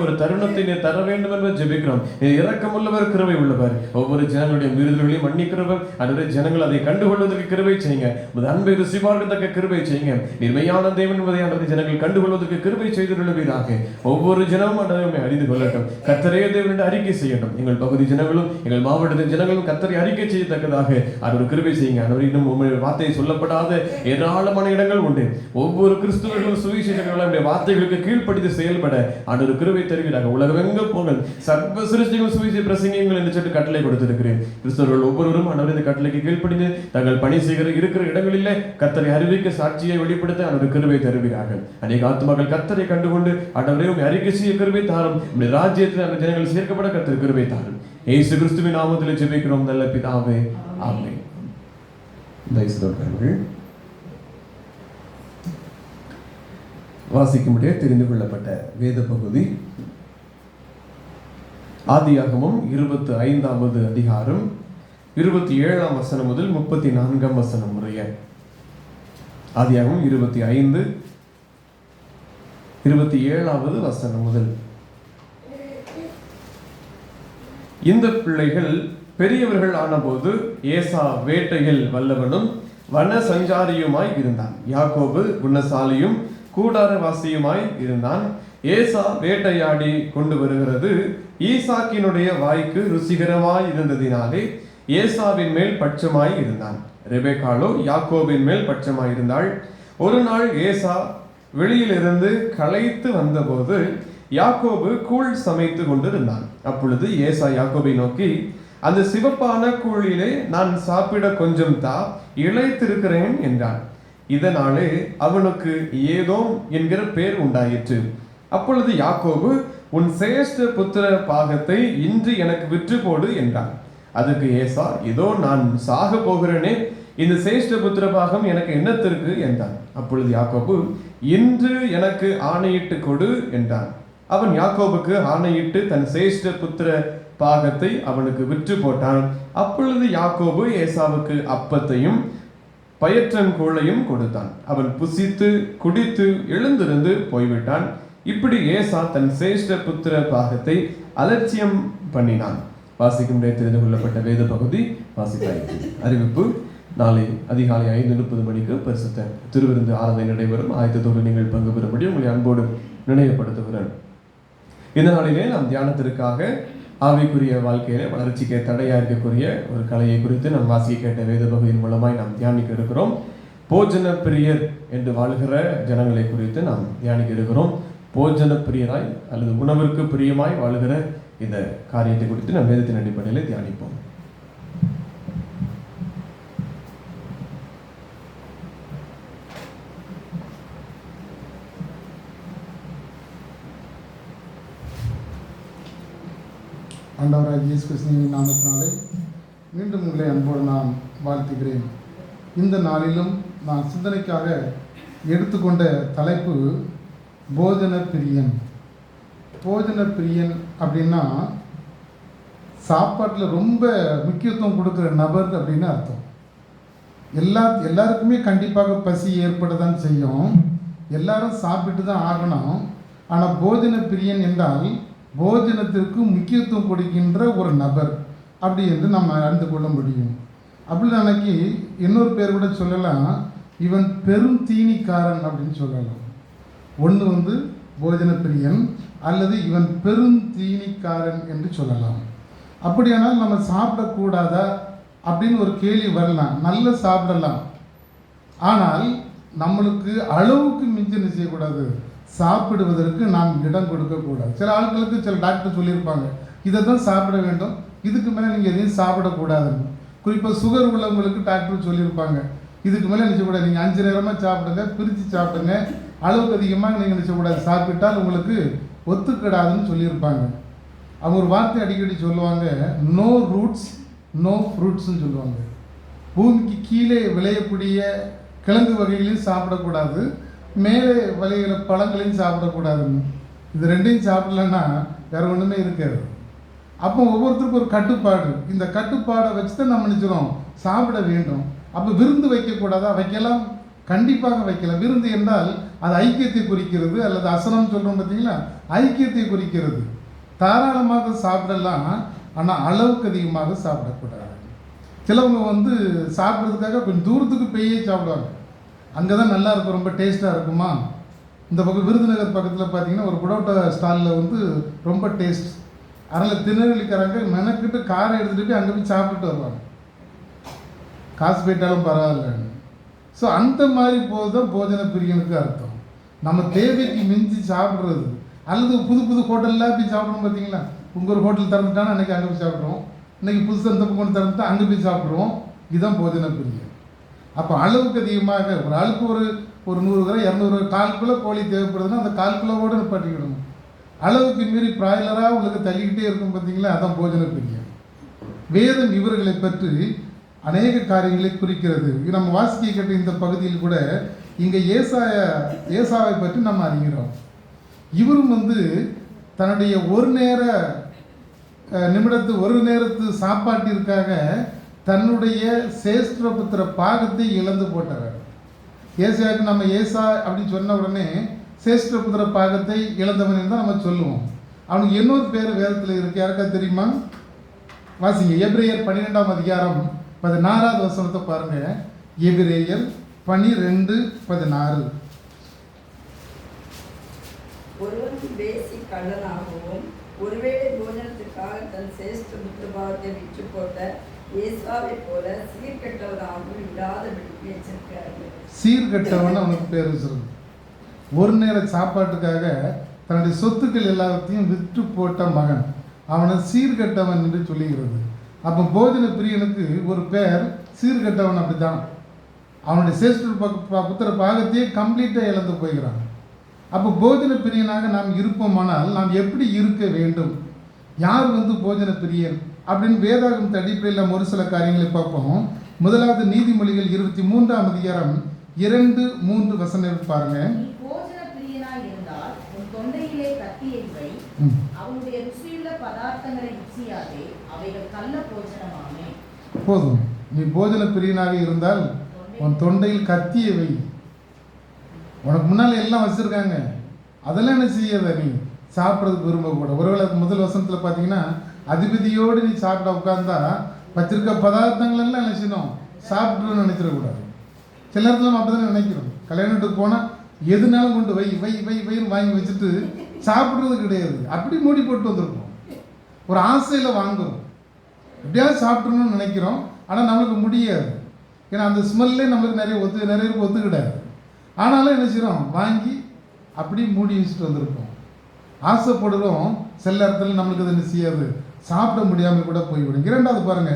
ஒரு தருணத்தை நீர் தர வேண்டும் என்று ஜெபிக்கிறோம். இரக்கமுள்ளவர், கிருபை உள்ளவர், ஒவ்வொரு ஜனங்களுடைய மீறுதல்களையும் மன்னிக்கிறவர். ஆண்டவரே ஜனங்கள் அதை கண்டுகொள்வதற்கு கிருபை செய்யுங்க. அன்பை ருசிபார் கிருபை செய்யுங்க. நிர்மையான தேவன் என்பதை ஆண்டவரே ஜனங்கள் கண்டுகொள்வதற்கு கிருபை செய்துள்ளவீராக. ஒவ்வொரு ஜனமும் ஆண்டவரை அறிந்து கொள்ளட்டும். கர்த்தரே தேவன் என்று அறிக்கை செய்யட்டும். எங்கள் பகுதி ஜனங்களும் எங்கள் மாவட்டத்தின் ஜனங்களும் கர்த்தரை அறிக்கை செய்யத்தக்கதாக ஆண்டவர் கிருபை செய்யுங்க. ஆண்டவர் இன்னும் உங்களுடைய வார்த்தை சொல்லப்படாத ஏராளமான இடங்கள் உண்டு. ஒவ்வொரு கிறிஸ்துவர்களும் சுவிசேஷங்களும் வார்த்தைகளுக்கு கீழ்ப்படித்து செயல்பட ஆண்டவர் கிருபை தருவீராக. உலகமெங்க போங்கள், சர்வ சிருஷ்டிகள் சுவிசேஷ பிரசங்கியுங்கள் என்று சொல்லிட்டு கட்டளை கொடுத்திருக்கிறேன். கிறிஸ்தவர்கள் ஒவ்வொருவரும் ஆண்டவர் இந்த கட்டளைக்கு கீழ்ப்படிந்து தங்கள் பணி செய்கிற இருக்கிற இடங்களிலே கர்த்தரை அறிவிக்க, சாட்சியை வெளிப்படுத்த ஆண்டவர் கிருபை தருவீராக. அநேக ஆத்துமாக்கள் கர்த்தரை கண்டுகொண்டு ஆண்டவரே உம்மை அறிக்கை செய்ய கிருபை தாரும். உம்முடைய ராஜ்யத்தில் அந்த ஜனங்கள் சேர்க்கப்பட கர்த்தர் கிருபை தாரும். இயேசு கிறிஸ்துவின் நாமத்தில் ஜெபிக்கிறோம் நல்ல பிதாவே, ஆமென். வாசிக்கும்படியே தெரிந்து கொள்ளப்பட்ட வேத பகுதி ஆதியாகமம் 25வது அதிகாரம் 27ஆம் வசனம் முதல் 34ஆம் வசனம் முடிய. ஆதியாகமம் 25 27வது வசனம் முதல். இந்த பிள்ளைகள் பெரியவர்கள் ஆனபோது ஏசா வேட்டையில் வல்லவனும் வன சஞ்சாரியுமாய் இருந்தான். யாக்கோபு குணசாலியும் கூடாரவாசியுமாய் இருந்தான். ஏசா வேட்டையாடி கொண்டு வருகிறது ஈசாக்கினுடைய வாய்க்கு ருசிகரமாய் இருந்ததினாலே ஏசாவின் மேல் பட்சமாய் இருந்தான். ரெபெக்காளோ யாக்கோபின் மேல் பட்சமாய் இருந்தாள். ஒரு நாள் ஏசா வெளியிலிருந்து களைத்து வந்தபோது யாக்கோபு கூழ் சமைத்து கொண்டிருந்தான். அப்பொழுது ஏசா யாக்கோபை நோக்கி, அந்த சிவப்பான கூழிலே நான் சாப்பிட கொஞ்சம் தா, இளைத்திருக்கிறேன் என்றான். இதனாலே அவனுக்கு ஏதோம் என்கிற பேர் உண்டாயிற்று. அப்பொழுது யாக்கோபு, உன் சிரேஷ்ட புத்திர பாகத்தை இன்று எனக்கு விற்று போடு என்றான். அதுக்கு ஏசா, இதோ நான் சாக போகிறேனே, இந்த சிரேஷ்ட புத்திர பாகம் எனக்கு என்னத்திற்கு என்றான். அப்பொழுது யாக்கோபு, இன்று எனக்கு ஆணையிட்டு கொடு என்றான். அவன் யாக்கோபுக்கு ஆணையிட்டு தன் சிரேஷ்ட புத்திர பாகத்தை அவனுக்கு விற்று போட்டான். அப்பொழுது யாக்கோபு ஏசாவுக்கு அப்பத்தையும் பயற்றங்கூழையும் கொடுத்தான். அவன் புசித்து குடித்து எழுந்திருந்து போய்விட்டான். இப்படி ஏசா தன் சிரேஷ்ட புத்திர பாகத்தை அலட்சியம் பண்ணினான். வாசிக்கும் தெரிந்து கொள்ளப்பட்ட வேத பகுதி வாசித்தாயிற்று. அறிவிப்பு: நாளை அதிகாலை 5:30 மணிக்கு பரிசுத்த திருவிருந்து ஆராதனை நடைபெறும். ஆயத்தத்தோடு நீங்கள் பங்கு பெறும்படி உங்களை அன்போடு நினைவுபடுத்துகிறேன். இந்த நாளிலே நாம் தியானத்திற்காக ஆவிக்குரிய வாழ்க்கையில வளர்ச்சிக்கு தடையா இருக்கக்கூடிய ஒரு கலையை குறித்து நாம் வாசிக்க கேட்ட வேத பகுதியின் மூலமாய் நாம் தியானிக்க இருக்கிறோம். போஜன பிரியர் என்று வாழ்கிற ஜனங்களை குறித்து நாம் தியானிக்க இருக்கிறோம். போஜன பிரியராய் அல்லது உணவிற்கு பிரியமாய் வாழ்கிற இந்த காரியத்தை குறித்து நாம் வேதத்தின் அடிப்படையில் தியானிப்போம். ஆண்டவராகிய இயேசு கிறிஸ்துவின் நாமத்தினாலே மீண்டும் உங்களை அன்போடு நான் வாழ்த்துகிறேன். இந்த நாளிலும் நான் சிந்தனைக்காக எடுத்துக்கொண்ட தலைப்பு போஜன பிரியன். போஜன பிரியன் அப்படின்னா சாப்பாட்டில் ரொம்ப முக்கியத்துவம் கொடுக்குற நபர் அப்படின்னு அர்த்தம். எல்லாருக்குமே கண்டிப்பாக பசி ஏற்பட தான் செய்யும். எல்லாரும் சாப்பிட்டு தான் ஆகணும். ஆனால் போஜன பிரியன் என்றால் போஜனத்திற்கு முக்கியத்துவம் கொடுக்கின்ற ஒரு நபர் அப்படி என்று நம்ம அறிந்து கொள்ள முடியும். அப்படி அன்னைக்கு இன்னொரு பேர் கூட சொல்லலாம், இவன் பெரும் தீனிக்காரன் அப்படின்னு சொல்லலாம். ஒன்று போஜன பிரியன் அல்லது இவன் பெரும் தீனிக்காரன் என்று சொல்லலாம். அப்படியானால் நம்ம சாப்பிடக்கூடாதா அப்படின்னு ஒரு கேள்வி வரலாம். நல்ல சாப்பிடலாம், ஆனால் நம்மளுக்கு அளவுக்கு மிஞ்சி செய்யக்கூடாது. சாப்பிடுவதற்கு நாம் இடம் கொடுக்கக்கூடாது. சில ஆட்களுக்கு சில டாக்டர் சொல்லியிருப்பாங்க, இதை தான் சாப்பிட வேண்டும், இதுக்கு மேலே நீங்கள் எதையும் சாப்பிடக்கூடாதுன்னு. குறிப்பாக சுகர் உள்ளவங்களுக்கு டாக்டர் சொல்லியிருப்பாங்க, இதுக்கு மேலே நினைச்சக்கூடாது, நீங்கள் 5 நேரமாக சாப்பிடுங்க, பிரித்து சாப்பிடுங்க, அளவுக்கு அதிகமாக நீங்கள் நினைச்சக்கூடாது, சாப்பிட்டால் உங்களுக்கு ஒத்துக்கிடாதுன்னு சொல்லியிருப்பாங்க. அவங்க ஒரு வார்த்தை அடிக்கடி சொல்லுவாங்க, நோ ரூட்ஸ் நோ ஃப்ரூட்ஸ்ன்னு சொல்லுவாங்க. பூமிக்கு கீழே விளையக்கூடிய கிழங்கு வகைகளையும் சாப்பிடக்கூடாது, மேலே விளையிற பழங்களையும் சாப்பிடக்கூடாதுன்னு. இது ரெண்டையும் சாப்பிடலன்னா வேறு ஒன்றுமே இருக்காது. அப்போ ஒவ்வொருத்தருக்கும் ஒரு கட்டுப்பாடு, இந்த கட்டுப்பாடை வச்சு தான் நம்ம நினைச்சிடும் சாப்பிட வேண்டும். அப்போ விருந்து வைக்கக்கூடாதா? வைக்கலாம், கண்டிப்பாக வைக்கலாம். விருந்து என்றால் அது ஐக்கியத்தை குறிக்கிறது, அல்லது அசனம் சொல்கிறோம் பார்த்தீங்களா, ஐக்கியத்தை குறிக்கிறது. தாராளமாக சாப்பிடலாம், ஆனால் அளவுக்கு அதிகமாக சாப்பிடக்கூடாது. சிலவங்க சாப்பிட்றதுக்காக கொஞ்சம் தூரத்துக்கு போயே சாப்பிடுவாங்க. அங்கே தான் நல்லா இருக்கும், ரொம்ப டேஸ்ட்டாக இருக்குமா. இந்த பக்கம் விருதுநகர் பக்கத்தில் பார்த்தீங்கன்னா ஒரு புரோட்டா ஸ்டாலில் ரொம்ப டேஸ்ட். அதனால் திருநெல்வேலிக்காரங்க மெனக்கிட்டு காரை எடுத்துகிட்டு போய் அங்கே போய் சாப்பிட்டுட்டு வருவாங்க, காசு போயிட்டாலும் பரவாயில்லன்னு. ஸோ அந்த மாதிரி போது தான் போஜன பிரியனுக்கு அர்த்தம். நம்ம தேவைக்கு மிஞ்சி சாப்பிட்றது, அல்லது புது புது ஹோட்டல்லாம் போய் சாப்பிட்றோம் பார்த்தீங்களா. உங்கள் ஒரு ஹோட்டல் திறந்துட்டானா அன்றைக்கி அங்கே போய் சாப்பிட்றோம், இன்றைக்கி புதுசாக இந்த பக்கம் திறந்துட்டா அங்கே போய் சாப்பிட்ருவோம். இதுதான் போஜன பிரியன். அப்போ அளவுக்கு அதிகமாக ஒரு ஆளுக்கு ஒரு 100 கிலோ 200 1/4 கிலோ கோழி தேவைப்படுதுன்னா அந்த 1/4 கிலோவோடு நிப்பாட்டிக்கிடணும். அளவுக்கு மீறி பிராய்லராக உங்களுக்கு தள்ளிக்கிட்டே இருக்கும் பார்த்தீங்களா, அதான் போஜன பிரியன். வேதம் இவர்களை பற்றி அநேக காரியங்களை குறிக்கிறது. நம்ம வாசிக்க கேட்ட இந்த பகுதியில் கூட இங்கே ஏசாவை பற்றி நம்ம அறிகிறோம். இவரும் தன்னுடைய ஒரு நேரத்து சாப்பாட்டிற்காக தன்னுடைய சேஷ்டபுத்திர பாகத்தை இழந்து போட்டவர். ஏசாவுக்கு நம்ம ஏசா அப்படின்னு சொன்ன உடனே சேஷ்டபுத்திர பாகத்தை இழந்தவன் தான் நம்ம சொல்லுவோம். அவனுக்கு இன்னொரு பேர் வேதத்தில் இருக்கு, யாருக்கா தெரியுமா? வாசிங்க, எபிரேயர் 12ஆம் அதிகாரம் 16வது வசனத்தை பாருங்க. எபிரேயர் 12:16. ஒருவன் பேசி கள்ளனாகவும் ஒருவேளை போஜனத்துக்காக தன் சேஷ்ட புத்திர பாகத்தை விற்று போட்ட ஏசாவை போல சீர்கெட்டவராகவும் விடாதபடிக்கு எச்சரிக்கிறார்கள். சீர்கெட்டவன் அவனுக்கு பேர் வச்சிருக்கு. ஒரு நேர சாப்பாட்டுக்காக தன்னுடைய சொத்துக்கள் எல்லாத்தையும் விற்று போட்ட மகன் அவனை சீர்கெட்டவன் என்று சொல்லுகிறது. அப்போ போஜன பிரியனுக்கு ஒரு பேர் சீர்கெட்டவன். அப்படித்தான் அவனுடைய சேஷ்ட புத்திர பாகத்தையே கம்ப்ளீட்டாக இழந்து போகிறான். அப்போ போஜன பிரியனாக நாம் இருப்போமானால் நாம் எப்படி இருக்க வேண்டும்? யார் போஜன பிரியன் அப்படின்னு வேதாகமத்து அடிப்படையில் ஒரு சில காரியங்களை பார்ப்போம். முதலாவது நீதிமொழிகள் 23ஆம் அதிகாரம் 2-3 வசனம் பாருங்க. நீ போஜன பிரியனாய் இருந்தால் உன் தொண்டையிலே கத்தியை வை, அவனுடைய ருசியுள்ள பதார்த்தங்களை ருசியாதே, அவைகள் கள்ள போஜனமாமே. போதும். நீ போஜன பிரியனாக இருந்தால் உன் தொண்டையில் கத்தியை வை. உனக்கு முன்னால் எல்லாம் வச்சிருக்காங்க, அதெல்லாம் என்ன செய்யாத, நீ சாப்பிட்றதுக்கு விரும்பக்கூட. ஒருவேளை முதல் வசனத்தில் பார்த்தீங்கன்னா அதிபதியோடு நீ சாப்பிட உட்கார்ந்தா வச்சிருக்க பதார்த்தங்கள் எல்லாம் என்ன செய்யணும், சாப்பிட்றன்னு நினைச்சிடக்கூடாது. சில நேரத்தில் நம்ம அப்படி தான் நினைக்கிறோம். கல்யாணத்துக்கு போனால் எதுனாலும் கொண்டு வை வை வை வைன்னு வாங்கி வச்சுட்டு சாப்பிட்றது கிடையாது. அப்படி மூடி போட்டு வந்திருக்கோம். ஒரு ஆசையில் வாங்குறோம், எப்படியாவது சாப்பிட்றணும்னு நினைக்கிறோம். ஆனால் நம்மளுக்கு முடியாது. ஏன்னா அந்த ஸ்மெல்லே நம்மளுக்கு நிறைய பேருக்கு ஒத்துக்கிடாது. ஆனாலும் என்ன செய்கிறோம், வாங்கி அப்படி மூடி வச்சுட்டு வந்திருப்போம். ஆசைப்படுறோம். சில இடத்துல நம்மளுக்கு அது என்ன செய்யாது, சாப்பிட முடியாமல் கூட போய்விடும். இரண்டாவது பாருங்க,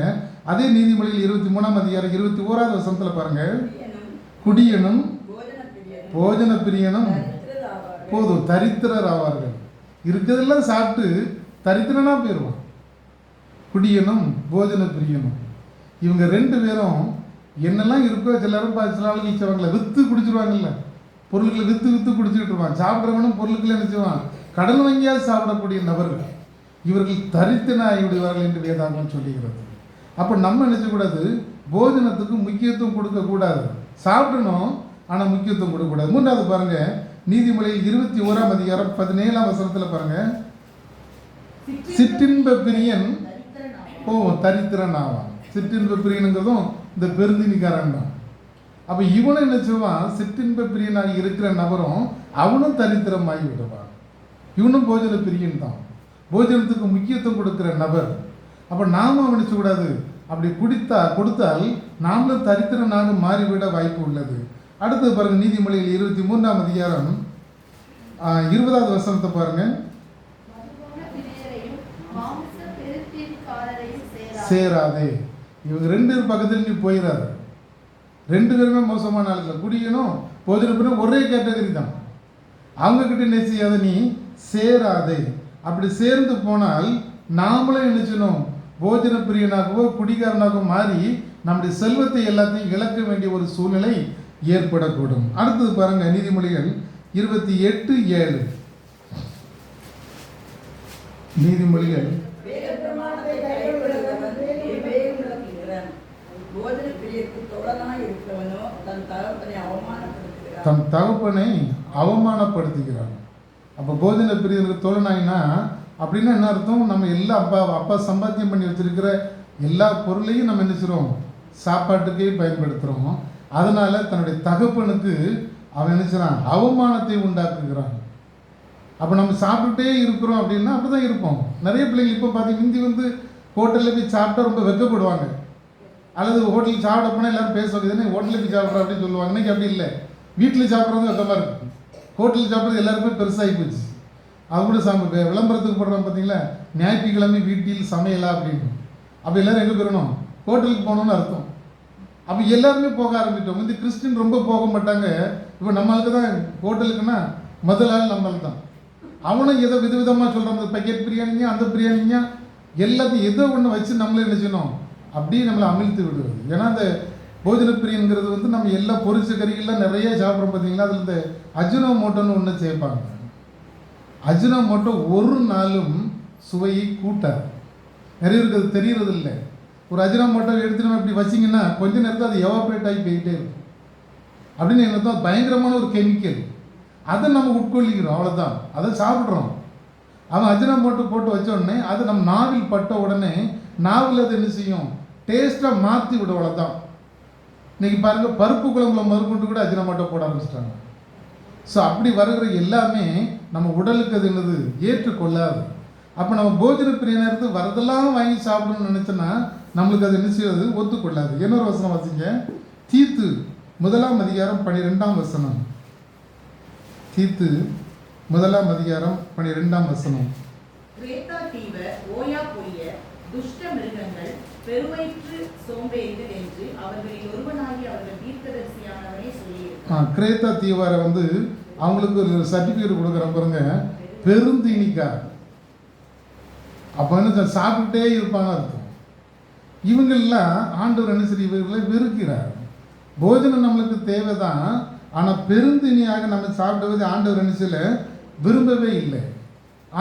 அதே நீதிமொழியில் 23ஆம் அதிகாரம் 21ஆவது வசனத்தில் பாருங்க. குடியனும் போஜன பிரியனும் போதும் தரித்திரர் ஆவார்கள். இருக்கிறதெல்லாம் சாப்பிட்டு தரித்திரனா போயிடுவான். குடியனும் போஜன பிரியனும் இவங்க ரெண்டு பேரும் என்னெல்லாம் இருக்கோ சில ஆளுகளை விற்று குடிச்சிருவாங்கல்ல, பொருட்களை விற்று குடிச்சுக்கிட்டு இருவான். சாப்பிட்றவனும் பொருட்களை நினைச்சுவான், கடன் வாங்கியாவது சாப்பிடக்கூடிய நபர்கள். இவர்கள் தரித்தினாயுடையவர்கள் என்று வேதாகம் சொல்லுகிறது. அப்போ நம்ம நினைச்சக்கூடாது, போஜனத்துக்கு முக்கியத்துவம் கொடுக்கக்கூடாது. சாப்பிடணும், ஆனால் முக்கியத்துவம் கொடுக்கக்கூடாது. மூன்றாவது பாருங்க, நீதிமொழியில் 21ஆம் அதிகாரம் 17ஆம் வசனத்தில் பாருங்க. சிற்றின்ப பிரியன் தரித்திரன் ஆவான். சிற்றின்ப பிரியனுங்கிறதும் இந்த பெருந்தினிக்காரன் தான். அப்போ இவனும் என்ன செய்வான், சிற்றின்ப பிரியனாக இருக்கிற நபரும் அவனும் தரித்திரமாகி விடுவான். இவனும் போஜன பிரியன் தான், போஜனத்துக்கு முக்கியத்துவம் கொடுக்கிற நபர். அப்போ நாமும் நினைச்சக்கூடாது, அப்படி கொடுத்தால் நாமளும் தரித்திரனாக மாறிவிட வாய்ப்பு உள்ளது. அடுத்தது பாருங்க, நீதிமொழியில் 23ஆம் அதிகாரம் 20ஆவது வசனத்தை பாருங்க. சேராதே. இவங்க ரெண்டு பேரும் பக்கத்தில் நீ போயிடாது. ரெண்டு பேருமே மோசமான ஆளுகள். குடியனும் போஜன பிரியனும் ஒரே கேட்டகரி தான். அவங்க கிட்ட என்ன செய்யாத, நீ சேராதே. அப்படி சேர்ந்து போனால் நாமளும் நினைச்சணும் போஜன பிரியனாகவோ குடிகாரனாகவோ மாறி நம்முடைய செல்வத்தை எல்லாத்தையும் இழக்க வேண்டிய ஒரு சூழ்நிலை ஏற்படக்கூடும். அடுத்தது பாருங்க, நீதிமொழிகள் 28:7. நீதிமொழிகள் தன் தகப்பனை அவமானப்படுத்துகிறான். அப்போ போஜன பிரியனுக்கு தோழனாயினா அப்படின்னா என்ன அர்த்தம், நம்ம எல்லா அப்பா சம்பாத்தியம் பண்ணி வச்சிருக்கிற எல்லா பொருளையும் நம்ம என்ன செய்கிறோம், சாப்பாட்டுக்கே பயன்படுத்துகிறோம். அதனால தன்னுடைய தகப்பனுக்கு அவன் என்ன செய்கிறான், அவமானத்தை உண்டாக்குகிறான். அப்போ நம்ம சாப்பிட்டுட்டே இருக்கிறோம் அப்படின்னா அப்படி தான் இருப்போம். நிறைய பிள்ளைங்க இப்போ பார்த்தீங்கன்னா முந்தி ஹோட்டலில் போய் சாப்பிட்டா ரொம்ப வெட்கப்படுவாங்க. அல்லது ஹோட்டலுக்கு சாப்பிட போனால் எல்லாரும் பேசுவாங்க, இதுன்னு ஹோட்டலில் போய் சாப்பிட்றோம் அப்படின்னு சொல்லுவாங்க. இன்னைக்கு அப்படி இல்லை, வீட்டில் சாப்பிட்றது வெக்கமாக இருக்குது. ஹோட்டலில் சாப்பிட்றது எல்லாருமே பெருசாகி போச்சு. அது கூட விளம்பரத்துக்கு போடுறோம் பார்த்தீங்களா, ஞாயிற்றுக்கிழமை வீட்டில் சமையலா அப்படின்னு. அப்போ எல்லோரும் எங்கே போயிடணும், ஹோட்டலுக்கு போகணும்னு அர்த்தம். அப்போ எல்லாருமே போக ஆரம்பிட்டோம். இந்த கிறிஸ்டின் ரொம்ப போக மாட்டாங்க. இப்போ நம்மளுக்கு தான் ஹோட்டலுக்குன்னா முதல் ஆள் நம்மளுக்கு தான். அவனும் ஏதோ விதவிதமாக சொல்கிறான், அந்த பக்கெட் பிரியாணிங்க அந்த பிரியாணிங்க எல்லாத்தையும் ஏதோ ஒன்று வச்சு நம்மளே என்ன செய்யணும், அப்படியே நம்மளை அமிழ்த்து விடுவது. ஏன்னா அந்த போஜன பிரியங்கிறது நம்ம எல்லா பொரிச்ச கறிகள்லாம் நிறைய சாப்பிட்றோம் பார்த்தீங்களா, அதில் இந்த அஜினோமோட்டோன்னு ஒன்று சேர்ப்பாங்க. அஜினோமோட்டோ ஒரு நாளும் சுவையை கூட்டாது. நிறைய பேருக்கு அது தெரியறது இல்லை. ஒரு அஜினோமோட்டோ எடுத்து நம்ம இப்படி வச்சிங்கன்னா கொஞ்ச நேரத்தில் அது எவாப்ரேட் ஆகி போயிட்டே இருக்கும். அப்படின்னு என்ன தான் பயங்கரமான ஒரு கெமிக்கல், அதை நம்ம உட்கொள்ளிக்கிறோம், அவ்வளோதான். அதை சாப்பிட்றோம். அவன் அஜினோமோட்டோ போட்டு வச்ச உடனே அது நம்ம நாவில் பட்ட உடனே நாவில் அது என்ன செய்யும், டேஸ்ட்டாக மாற்றி விடும், அவ்வளோதான். இன்றைக்கி பாருங்கள், பருப்பு குழம்புல மறுக்கொண்டு கூட அஜினோமோட்டோ போட ஆரம்பிச்சிட்டாங்க. ஸோ அப்படி வருகிற எல்லாமே நம்ம உடலுக்கு அது என்னது ஏற்றுக்கொள்ளாது. அப்போ நம்ம போஜன பிரியனருக்கு வரதெல்லாம் வாங்கி சாப்பிடணும்னு நினச்சோன்னா நம்மளுக்கு அது என்ன செய்யாது, ஒத்துக்கொள்ளாது. இன்னொரு வசனம் வாசிங்க, தீத்து 1 அதிகாரம் 12 வசனம். தீத்து 1 அதிகாரம் 12 வசனம். கிரேத்தா தீவர், ஓயா பொய்யர், துஷ்ட மிருகங்கள், பெருவயிற்று சோம்பேறிகள் என்று அவர்களில் ஒருவனாகி அவர்கள் தீர்க்கதரிசியானவனே சொல்லியிருக்கிறார். கிரேத்தா தீவாரை வந்து அவங்களுக்கு ஒரு சர்டிஃபிகேட் கொடுக்குற பாருங்க, பெருந்தீனிக்கார். அப்போ என்ன சாப்பிட்டுட்டே இருப்பாங்க அர்த்தம். இவங்கெல்லாம் ஆண்டவர் என்ன சரி இவர்களை வெறுக்கிறார். போஜனம் நம்மளுக்கு தேவை தான், ஆனால் பெருந்தீனியாக நம்ம சாப்பிடுவது ஆண்டவர் என்ன செய்யல, விரும்பவே இல்லை.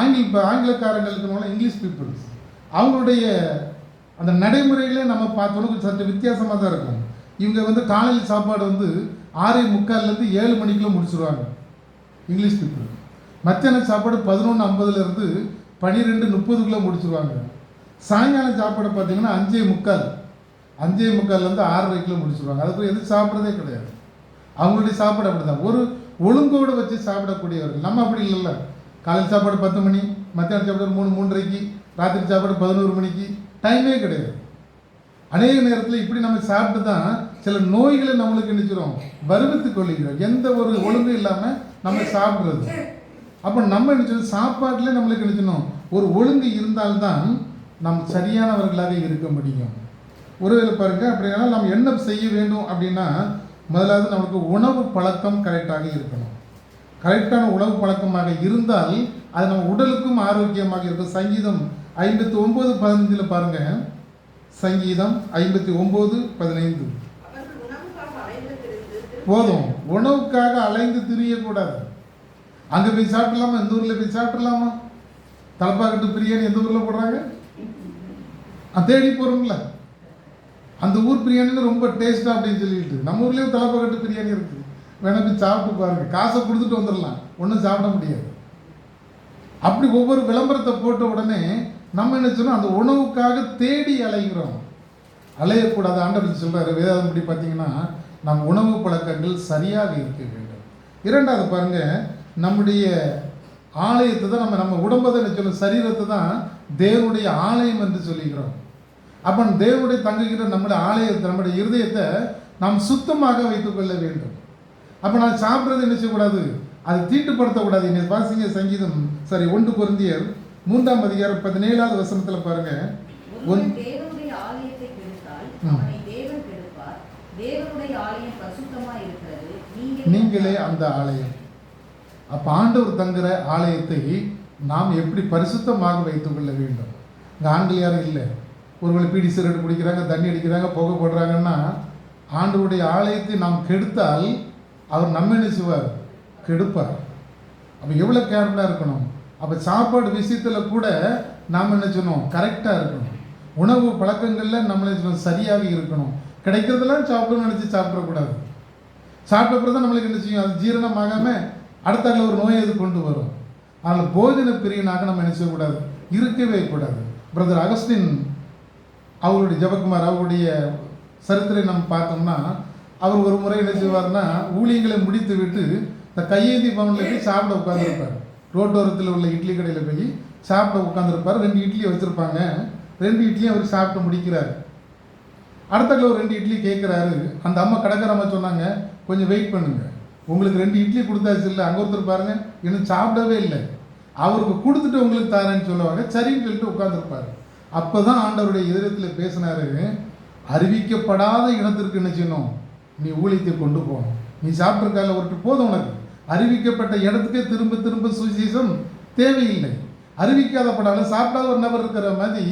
ஆங்கிலக்காரங்களுக்கு இங்கிலீஷ் பீப்புள்ஸ் அவங்களுடைய அந்த நடைமுறைகளே நம்ம பார்த்தோன்னு சற்று வித்தியாசமாக தான் இருக்கும். இவங்க வந்து காலையில் சாப்பாடு வந்து 6:45 7 மணிக்குள்ளே முடிச்சுருவாங்க இங்கிலீஷ் பீப்புள். மத்தியான சாப்பாடு 11:50 12:30 முடிச்சுருவாங்க. சாயங்காலம் சாப்பாடு பார்த்தீங்கன்னா 5:45 6:30 முடிச்சுருவாங்க. அதுக்கு எது சாப்பிட்றதே கிடையாது. அவங்களுடைய சாப்பாடு அப்படி தான், ஒரு ஒழுங்கோடு வச்சு சாப்பிடக்கூடியவர்கள். நம்ம அப்படி இல்லைல்ல, காலையில் சாப்பாடு 10 மணி, மத்தியான சாப்பாடு 3:30, ராத்திரி சாப்பாடு 11 மணிக்கு, டைமே கிடையாது. அநேக நேரத்தில் இப்படி நம்ம சாப்பிட்டு தான் சில நோய்களை நம்மளுக்கு நினைச்சிடும், வருவித்துக் கொள்ளுகிறோம். எந்த ஒரு ஒழுங்கும் இல்லாமல் நம்ம சாப்பிட்றது. அப்போ நம்ம நினைச்சோம் சாப்பாட்டில் நம்மளுக்கு நினைச்சணும் ஒரு ஒழுங்கு இருந்தால்தான் நாம் சரியானவர்களாக இருக்க முடியும். ஒருவேளை பாருங்க, அப்படின்னா நம்ம என்ன செய்ய வேண்டும் அப்படின்னா, முதலாவது நமக்கு உணவு பழக்கம் கரெக்டாக இருக்கணும். கரெக்டான உணவு பழக்கமாக இருந்தால் அது நம்ம உடலுக்கும் ஆரோக்கியமாக இருக்கும். சங்கீதம் 59:15 பாருங்க, சங்கீதம் 59:15. போதும், உணவுக்காக அலைந்து திரியக்கூடாது. அங்கே போய் சாப்பிடலாமா, இந்த ஊரில் போய் சாப்பிடலாமா, தலப்பாக்கட்டு பிரியாணி எந்த ஊரில் போடுறாங்க, தேடி போகிறோம்ல, அந்த ஊர் பிரியாணின்னு ரொம்ப டேஸ்ட்டாக அப்படின்னு சொல்லிட்டு. நம்ம ஊர்லேயும் தலப்பாக்கட்டு பிரியாணி இருக்குது, வேணா போய் சாப்பிட்டு பாருங்க, காசை கொடுத்துட்டு வந்துடலாம், ஒன்றும் சாப்பிட முடியாது. அப்படி ஒவ்வொரு விளம்பரத்தை போட்ட உடனே நம்ம என்ன சொன்னோம், அந்த உணவுக்காக தேடி அலைகிறோம். அலையக்கூடாது. ஆண்டவர் சொல்கிறாரு வேதாந்தப்படி பார்த்தீங்கன்னா, நம் உணவு பழக்கங்கள் சரியாக இருக்க வேண்டும். இரண்டாவது பாருங்க, நம்முடைய ஆலயத்தை தான் நம்ம உடம்பை தான் என்ன சொல்ல, சரீரத்தை தான் தேவனுடைய ஆலயம் என்று சொல்லிக்கிறோம். அப்போ தேவனுடைய தங்குகிற நம்முடைய ஆலயத்தை, நம்முடைய இருதயத்தை நாம் சுத்தமாக வைத்துக்கொள்ள வேண்டும். அப்போ நான் சாப்பிட்றது என்ன செய்யக்கூடாது, அது தீட்டுப்படுத்தக்கூடாது. இன்னைக்கு வாசிங்க சங்கீதம் 1 கொரிந்தியர் 3 அதிகாரம் 17 வசனத்தில் பாருங்க, தேவனுடைய ஆலயத்தை கெடுத்தால் அவனை தேவன் கெடுப்பார், தேவனுடைய ஆலயம் பரிசுத்தமாய் இருக்கிறது, நீங்களே அந்த ஆலயம். அப்போ ஆண்டவர் தங்குற ஆலயத்தை நாம் எப்படி பரிசுத்தமாக வைத்துக் கொள்ள வேண்டும். இங்கே ஆண்கள் யாரும் இல்லை, ஒருவேளை பீடி சிகரெட் குடிக்கிறாங்க, தண்ணி அடிக்கிறாங்க, புகை போடுறாங்கன்னா, ஆண்டவருடைய ஆலயத்தை நாம் கெடுத்தால் அவர் நம்ம என்ன செய்வார், கெடுப்பார். அப்போ எவ்வளோ கேர்ஃபுல்லாக இருக்கணும். அப்போ சாப்பாடு விஷயத்தில் கூட நாம் என்ன சொன்னோம், கரெக்டாக இருக்கணும். உணவு பழக்கங்களில் நம்ம என்ன சொல்லணும், சரியாக இருக்கணும். கிடைக்கிறதெல்லாம் சாப்பிடணும்னு நினச்சி சாப்பிடக்கூடாது. சாப்பிட்ட பிறகு தான் நம்மளுக்கு என்ன செய்யும், அது ஜீரணமாகாமல் அடுத்தால ஒரு நோயை அது கொண்டு வரும். அதில் போஜன பிரியனாக நம்ம என்ன செய்யக்கூடாது, இருக்கவே கூடாது. பிரதர் அகஸ்டின் அவருடைய ஜெபக்குமார் அவருடைய சரித்திரை நம்ம பார்த்தோம்னா, அவர் ஒரு முறை என்ன செய்வார்னா, ஊழியங்களை முடித்து விட்டு இந்த கையேந்தி பவனில் போய் சாப்பிட உட்காந்துருப்பார். ரோட்டோரத்தில் உள்ள இட்லி கடையில் போய் சாப்பிட உட்காந்துருப்பார். 2 இட்லி வச்சுருப்பாங்க. 2 இட்லியும் அவர் சாப்பிட்டு முடிக்கிறார். அடுத்த ஒரு 2 இட்லி கேட்குறாரு. அந்த அம்மா கடைக்காரம்மா சொன்னாங்க, கொஞ்சம் வெயிட் பண்ணுங்க, உங்களுக்கு 2 இட்லி கொடுத்தாச்சு இல்லை, அங்கே ஒருத்தர் பாருங்க இன்னும் சாப்பிடவே இல்லை, அவருக்கு கொடுத்துட்டு உங்களுக்கு தரேன்னு சொல்லுவாங்க. சரின்னு சொல்லிட்டு உட்காந்துருப்பார். அப்போ தான் ஆண்டவருடைய இதயத்தில் பேசினாரு, அறிவிக்கப்படாத இனத்திற்கு என்ன செய்யணும், நீ ஊழியத்தை கொண்டு போகணும். நீ சாப்பிட்ருக்கால ஒருட்டு போதும், உனக்கு அறிவிக்கப்பட்ட இடத்துக்கே திரும்ப திரும்ப சுவிசேஷம் தேவையில்லை. அறிவிக்காதப்படாத சாப்பிடாத ஒரு நபர் இருக்கிற மாதிரி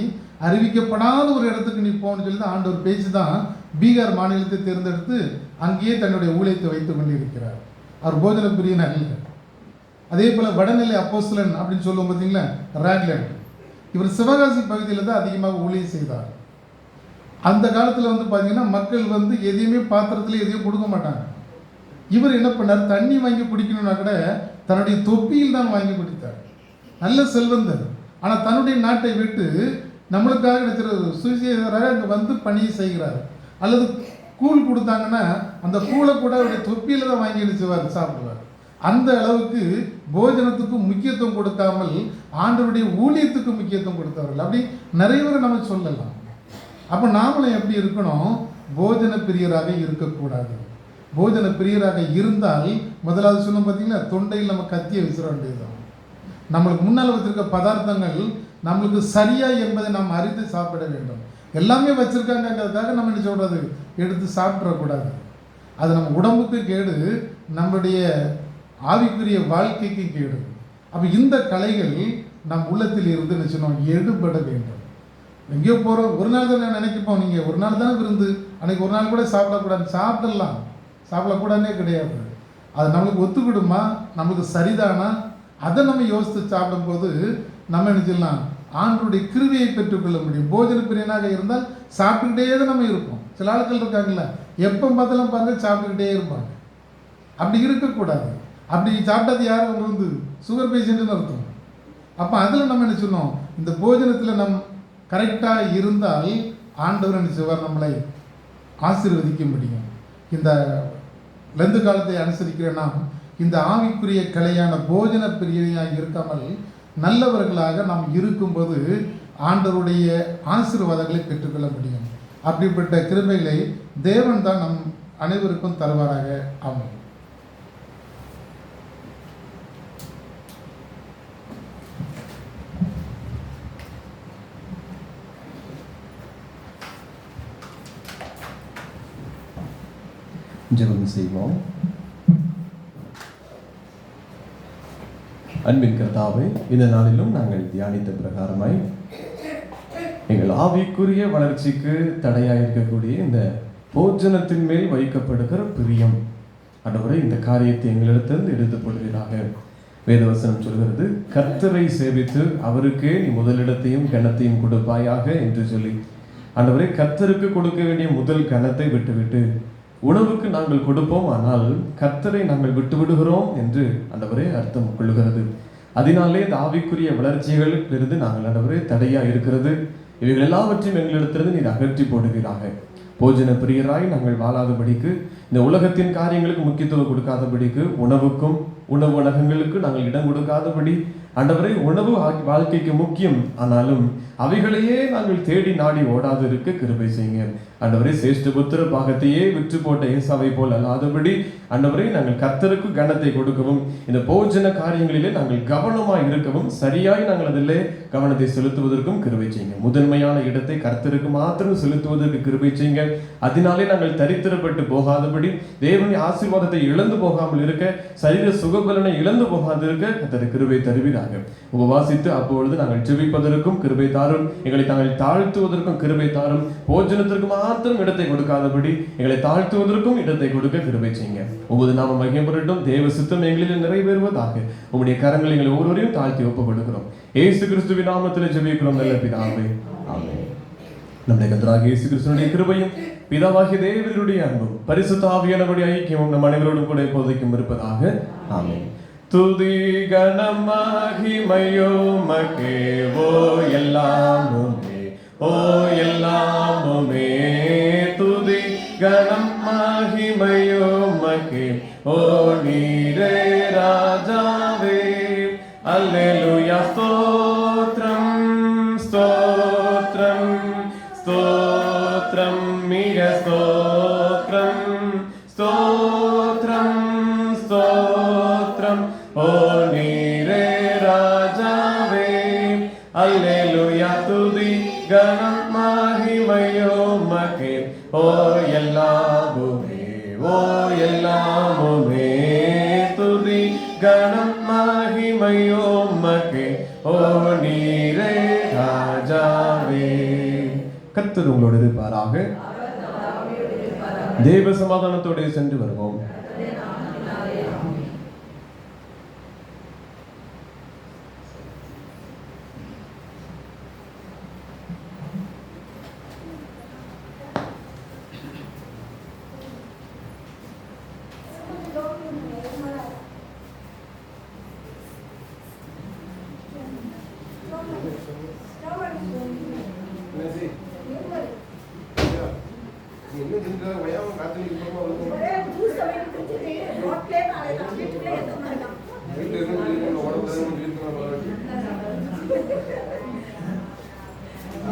அறிவிக்கப்படாத ஒரு இடத்துக்கு நீ போகணும்னு சொல்லி தான் ஆண்டவர் பேச்சு தான் பீகார் மாநிலத்தை தேர்ந்தெடுத்து அங்கேயே தன்னுடைய ஊழியத்தை வைத்துக் கொண்டிருக்கிறார். அவர் போஜன பிரியனாக இல்லை. அதே போல் வடநிலை அப்போஸ்தலன் அப்படின்னு சொல்லுவோம் பார்த்தீங்களா, ராக்லேண்ட், இவர் சிவகாசி பகுதியில் தான் அதிகமாக ஊழியம் செய்தார். அந்த காலத்தில் வந்து பார்த்தீங்கன்னா மக்கள் எதையுமே பாத்திரத்தில் எதையும் கொடுக்க மாட்டாங்க. இவர் என்ன பண்ணார், தண்ணி வாங்கி குடிக்கணும்னா கூட தன்னுடைய தொப்பியில் தான் வாங்கி குடித்தார். நல்ல செல்வந்தர். ஆனால் தன்னுடைய நாட்டை விட்டு நம்மளுக்காக நினைக்கிற சுவிசேஷராக அங்கே பணியை செய்கிறார். அல்லது கூழ் கொடுத்தாங்கன்னா அந்த கூழை கூட அவருடைய தொப்பியில் தான் வாங்கி அடிச்சுவார், சாப்பிடுவார். அந்த அளவுக்கு போஜனத்துக்கு முக்கியத்துவம் கொடுக்காமல் ஆண்டவருடைய ஊழியத்துக்கு முக்கியத்துவம் கொடுத்தவர்கள். அப்படி நிறைய பேர் நம்ம சொல்லலாம். அப்போ நாமளும் எப்படி இருக்கணும்? போஜன பிரியராக இருக்கக்கூடாது. போஜன பிரியராக இருந்தால் முதலாவது சொன்ன பார்த்தீங்கன்னா, தொண்டையில் நம்ம கத்தியை விசிற வேண்டியதுதான். நம்மளுக்கு முன்னால் வச்சிருக்க பதார்த்தங்கள் நம்மளுக்கு சரியா என்பதை நாம் அறிந்து சாப்பிட வேண்டும். எல்லாமே வச்சுருக்காங்கிறதுக்காக நம்ம என்ன சொல்கிறது, எடுத்து சாப்பிட்றக்கூடாது. அது நம்ம உடம்புக்கு கேடு, நம்மளுடைய ஆவிக்குரிய வாழ்க்கைக்கு கேடு. அப்போ இந்த கலைகள் நம் உள்ளத்தில் இருந்து நிச்சயம் எடுபட வேண்டும். எங்கேயோ போகிறோம், ஒரு நாள் தான் நினைக்கப்போம், நீங்கள் ஒரு நாள் தானே விருந்து, அன்றைக்கி ஒரு நாள் கூட சாப்பிடக்கூடாது. சாப்பிடக்கூடாதுனே கிடையாது. அது நம்மளுக்கு ஒத்துக்கிடுமா, நம்மளுக்கு சரிதானா, அதை நம்ம யோசித்து சாப்பிடும்போது நம்ம என்ன செய்யலாம், ஆண்டவருடைய கிருபையை பெற்றுக்கொள்ள முடியும். போஜன பிரியனாக இருந்தால் சாப்பிட்டுக்கிட்டே தான் நம்ம இருப்போம். சில ஆட்கள் இருக்காங்கல்ல, எப்போ பார்த்தாலும் பாருங்க சாப்பிட்டுக்கிட்டே இருப்பாங்க. அப்படி இருக்கக்கூடாது. அப்படி சாப்பிட்டது யார் வந்து சுகர் பேஷண்ட்டுன்னு அர்த்தம். அப்போ அதில் நம்ம என்ன சொன்னோம், இந்த போஜனத்தில் நம் கரெக்டாக இருந்தால் ஆண்டவர் என்ன செய்வார், நம்மளை ஆசீர்வதிக்க முடியும். இந்த லெந்து காலத்தை அனுசரிக்கிற நாம் இந்த ஆவிக்குரிய கலையான போஜன பிரியனாக இருக்காமல் நல்லவர்களாக நாம் இருக்கும்போது ஆண்டவருடைய ஆசீர்வாதங்களை பெற்றுக்கொள்ள முடியும். அப்படிப்பட்ட கிருபைகளை தேவன் தான் நம் அனைவருக்கும் தருவாராக. ஆமென். ஜெபம் செய்வோம். அன்பின் கர்த்தாவே, இந்த நாளிலும் நாங்கள் தியானித்த பிரகாரமாய் எங்கள் ஆவிக்குரிய வளர்ச்சிக்கு தடையாக இருக்கக்கூடிய இந்த போஜனத்தின் மேல் வைக்கப்படுகிற பிரியம், ஆண்டவரே, இந்த காரியத்தை எங்களிடத்திலிருந்து எடுத்து போடுவீராக. வேதவசனம் சொல்கிறது, கர்த்தரை சேவித்து அவருக்கே நீ முதலிடத்தையும் கனத்தையும் கொடுப்பாயாக என்று சொல்லி, ஆண்டவரே, கர்த்தருக்கு கொடுக்க வேண்டிய முதல் கனத்தை விட்டுவிட்டு உணவுக்கு நாங்கள் கொடுப்போம், ஆனால் கர்த்தரை நாங்கள் விட்டு விடுகிறோம் என்று ஆண்டவரே அர்த்தம் கொள்ளுகிறது. அதனாலே இந்த ஆவிக்குரிய வளர்ச்சிகளிலிருந்து நாங்கள் ஆண்டவரே தடையா இருக்கிறது, இவைகள் எல்லாவற்றையும் எங்களிடத்திலிருந்து நீர் அகற்றி போடுவீராக. போஜன பிரியராய் நாங்கள் வாழாதபடிக்கு, இந்த உலகத்தின் காரியங்களுக்கு முக்கியத்துவம் கொடுக்காதபடிக்கு, உணவுக்கும் உணவு உலகங்களுக்கு நாங்கள் இடம் கொடுக்காதபடி, ஆண்டவரே, உணவு வாழ்க்கைக்கு முக்கியம், ஆனாலும் அவைகளையே நாங்கள் தேடி நாடி ஓடாது இருக்க கிருபை செய்யுங்க. ஆண்டவரே, சேஷ்டபுத்திர பாகத்தையே விற்று போட்ட ஏசாவை போல் அல்லாதபடி, ஆண்டவரே, நாங்கள் கர்த்தருக்கு கனத்தை கொடுக்கவும், இந்த போஜன காரியங்களிலே நாங்கள் கவனமாய் இருக்கவும், சரியாய் நாங்கள் அதிலே கவனத்தை செலுத்துவதற்கும் கிருபை செய்யுங்க. முதன்மையான இடத்தை கர்த்தருக்கு மாத்திரம் செலுத்துவதற்கு கிருபை செய்யுங்க. அதனாலே நாங்கள் தரித்திரப்பட்டு போகாதபடி, தேவனுடைய ஆசீர்வாதத்தை இழந்து போகாமல் இருக்க, சரீர சுகபலனை இழந்து போகாது இருக்க கர்த்தர் கிருபை தருவீராக. உபவாசித்து அப்பொழுது நாங்கள் ஜெபிப்பதற்கும் கிருபை தாரும், எங்களை தாங்கள் தாழ்த்துவதற்கும் கிருபை தாரும். போஜனத்திற்கு மாத்திரம் இடத்தை கொடுக்காதபடி எங்களை தாழ்த்துவதற்கும் இடத்தை கொடுக்க கிருபை செய்யுங்க. உமது நாம மகிமைப்படட்டும். தேவ சித்தம் எங்களில் நிறைவேறுவதாக. உம்முடைய கரங்களை எங்களை ஒவ்வொருவரையும் தாழ்த்தி ஒப்புக் கொடுக்கிறோம். இயேசு கிறிஸ்துவின் நாமத்தில் ஜெபிக்கிறோம் நல்ல பிதாவே, ஆமென். நம்முடைய கர்த்தராகிய இயேசு கிறிஸ்துவின் கிருபையும் பிதாவாகிய தேவனுடைய அன்பும் பரிசுத்த ஆவியானவருடைய ஐக்கியமும் நம் அனைவரோடும் கூட இப்போதைக்கும் இருப்பதாக. ஆமென். துதி கனம் மகிமையோ உமக்கே, ஓ எல்லாமுமே, ஓ எல்லாமுமே. துதி கனம் மகிமையோ உமக்கே, ஓ நீரே ராஜாவே. அல்லேலூயா. ஸ்தோத்ரம் ஸ்தோத்ரம் ஸ்தோத்ரம், மிக ஸ்தோத்ரம் ஸ்தோத்ரம் ஸ்தோத்ரம், ஓ நீரே ராஜாவே. அல்லேலூயா. துதி கனம் மகிமையோ உமக்கே, ஓ எல்லாமுமே, ஓ எல்லாமுமே. துதி கனம் மகிமையோ உமக்கே, ஓ நீரே ராஜாவே. கர்த்தர் உங்களோடு இருப்பாராக. தேவ சமாதானத்தோடு சென்று வருவோம்.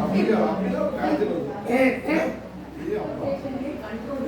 அப்படிதான் காய்ச்சல் வருது. கண்ட்ரோல்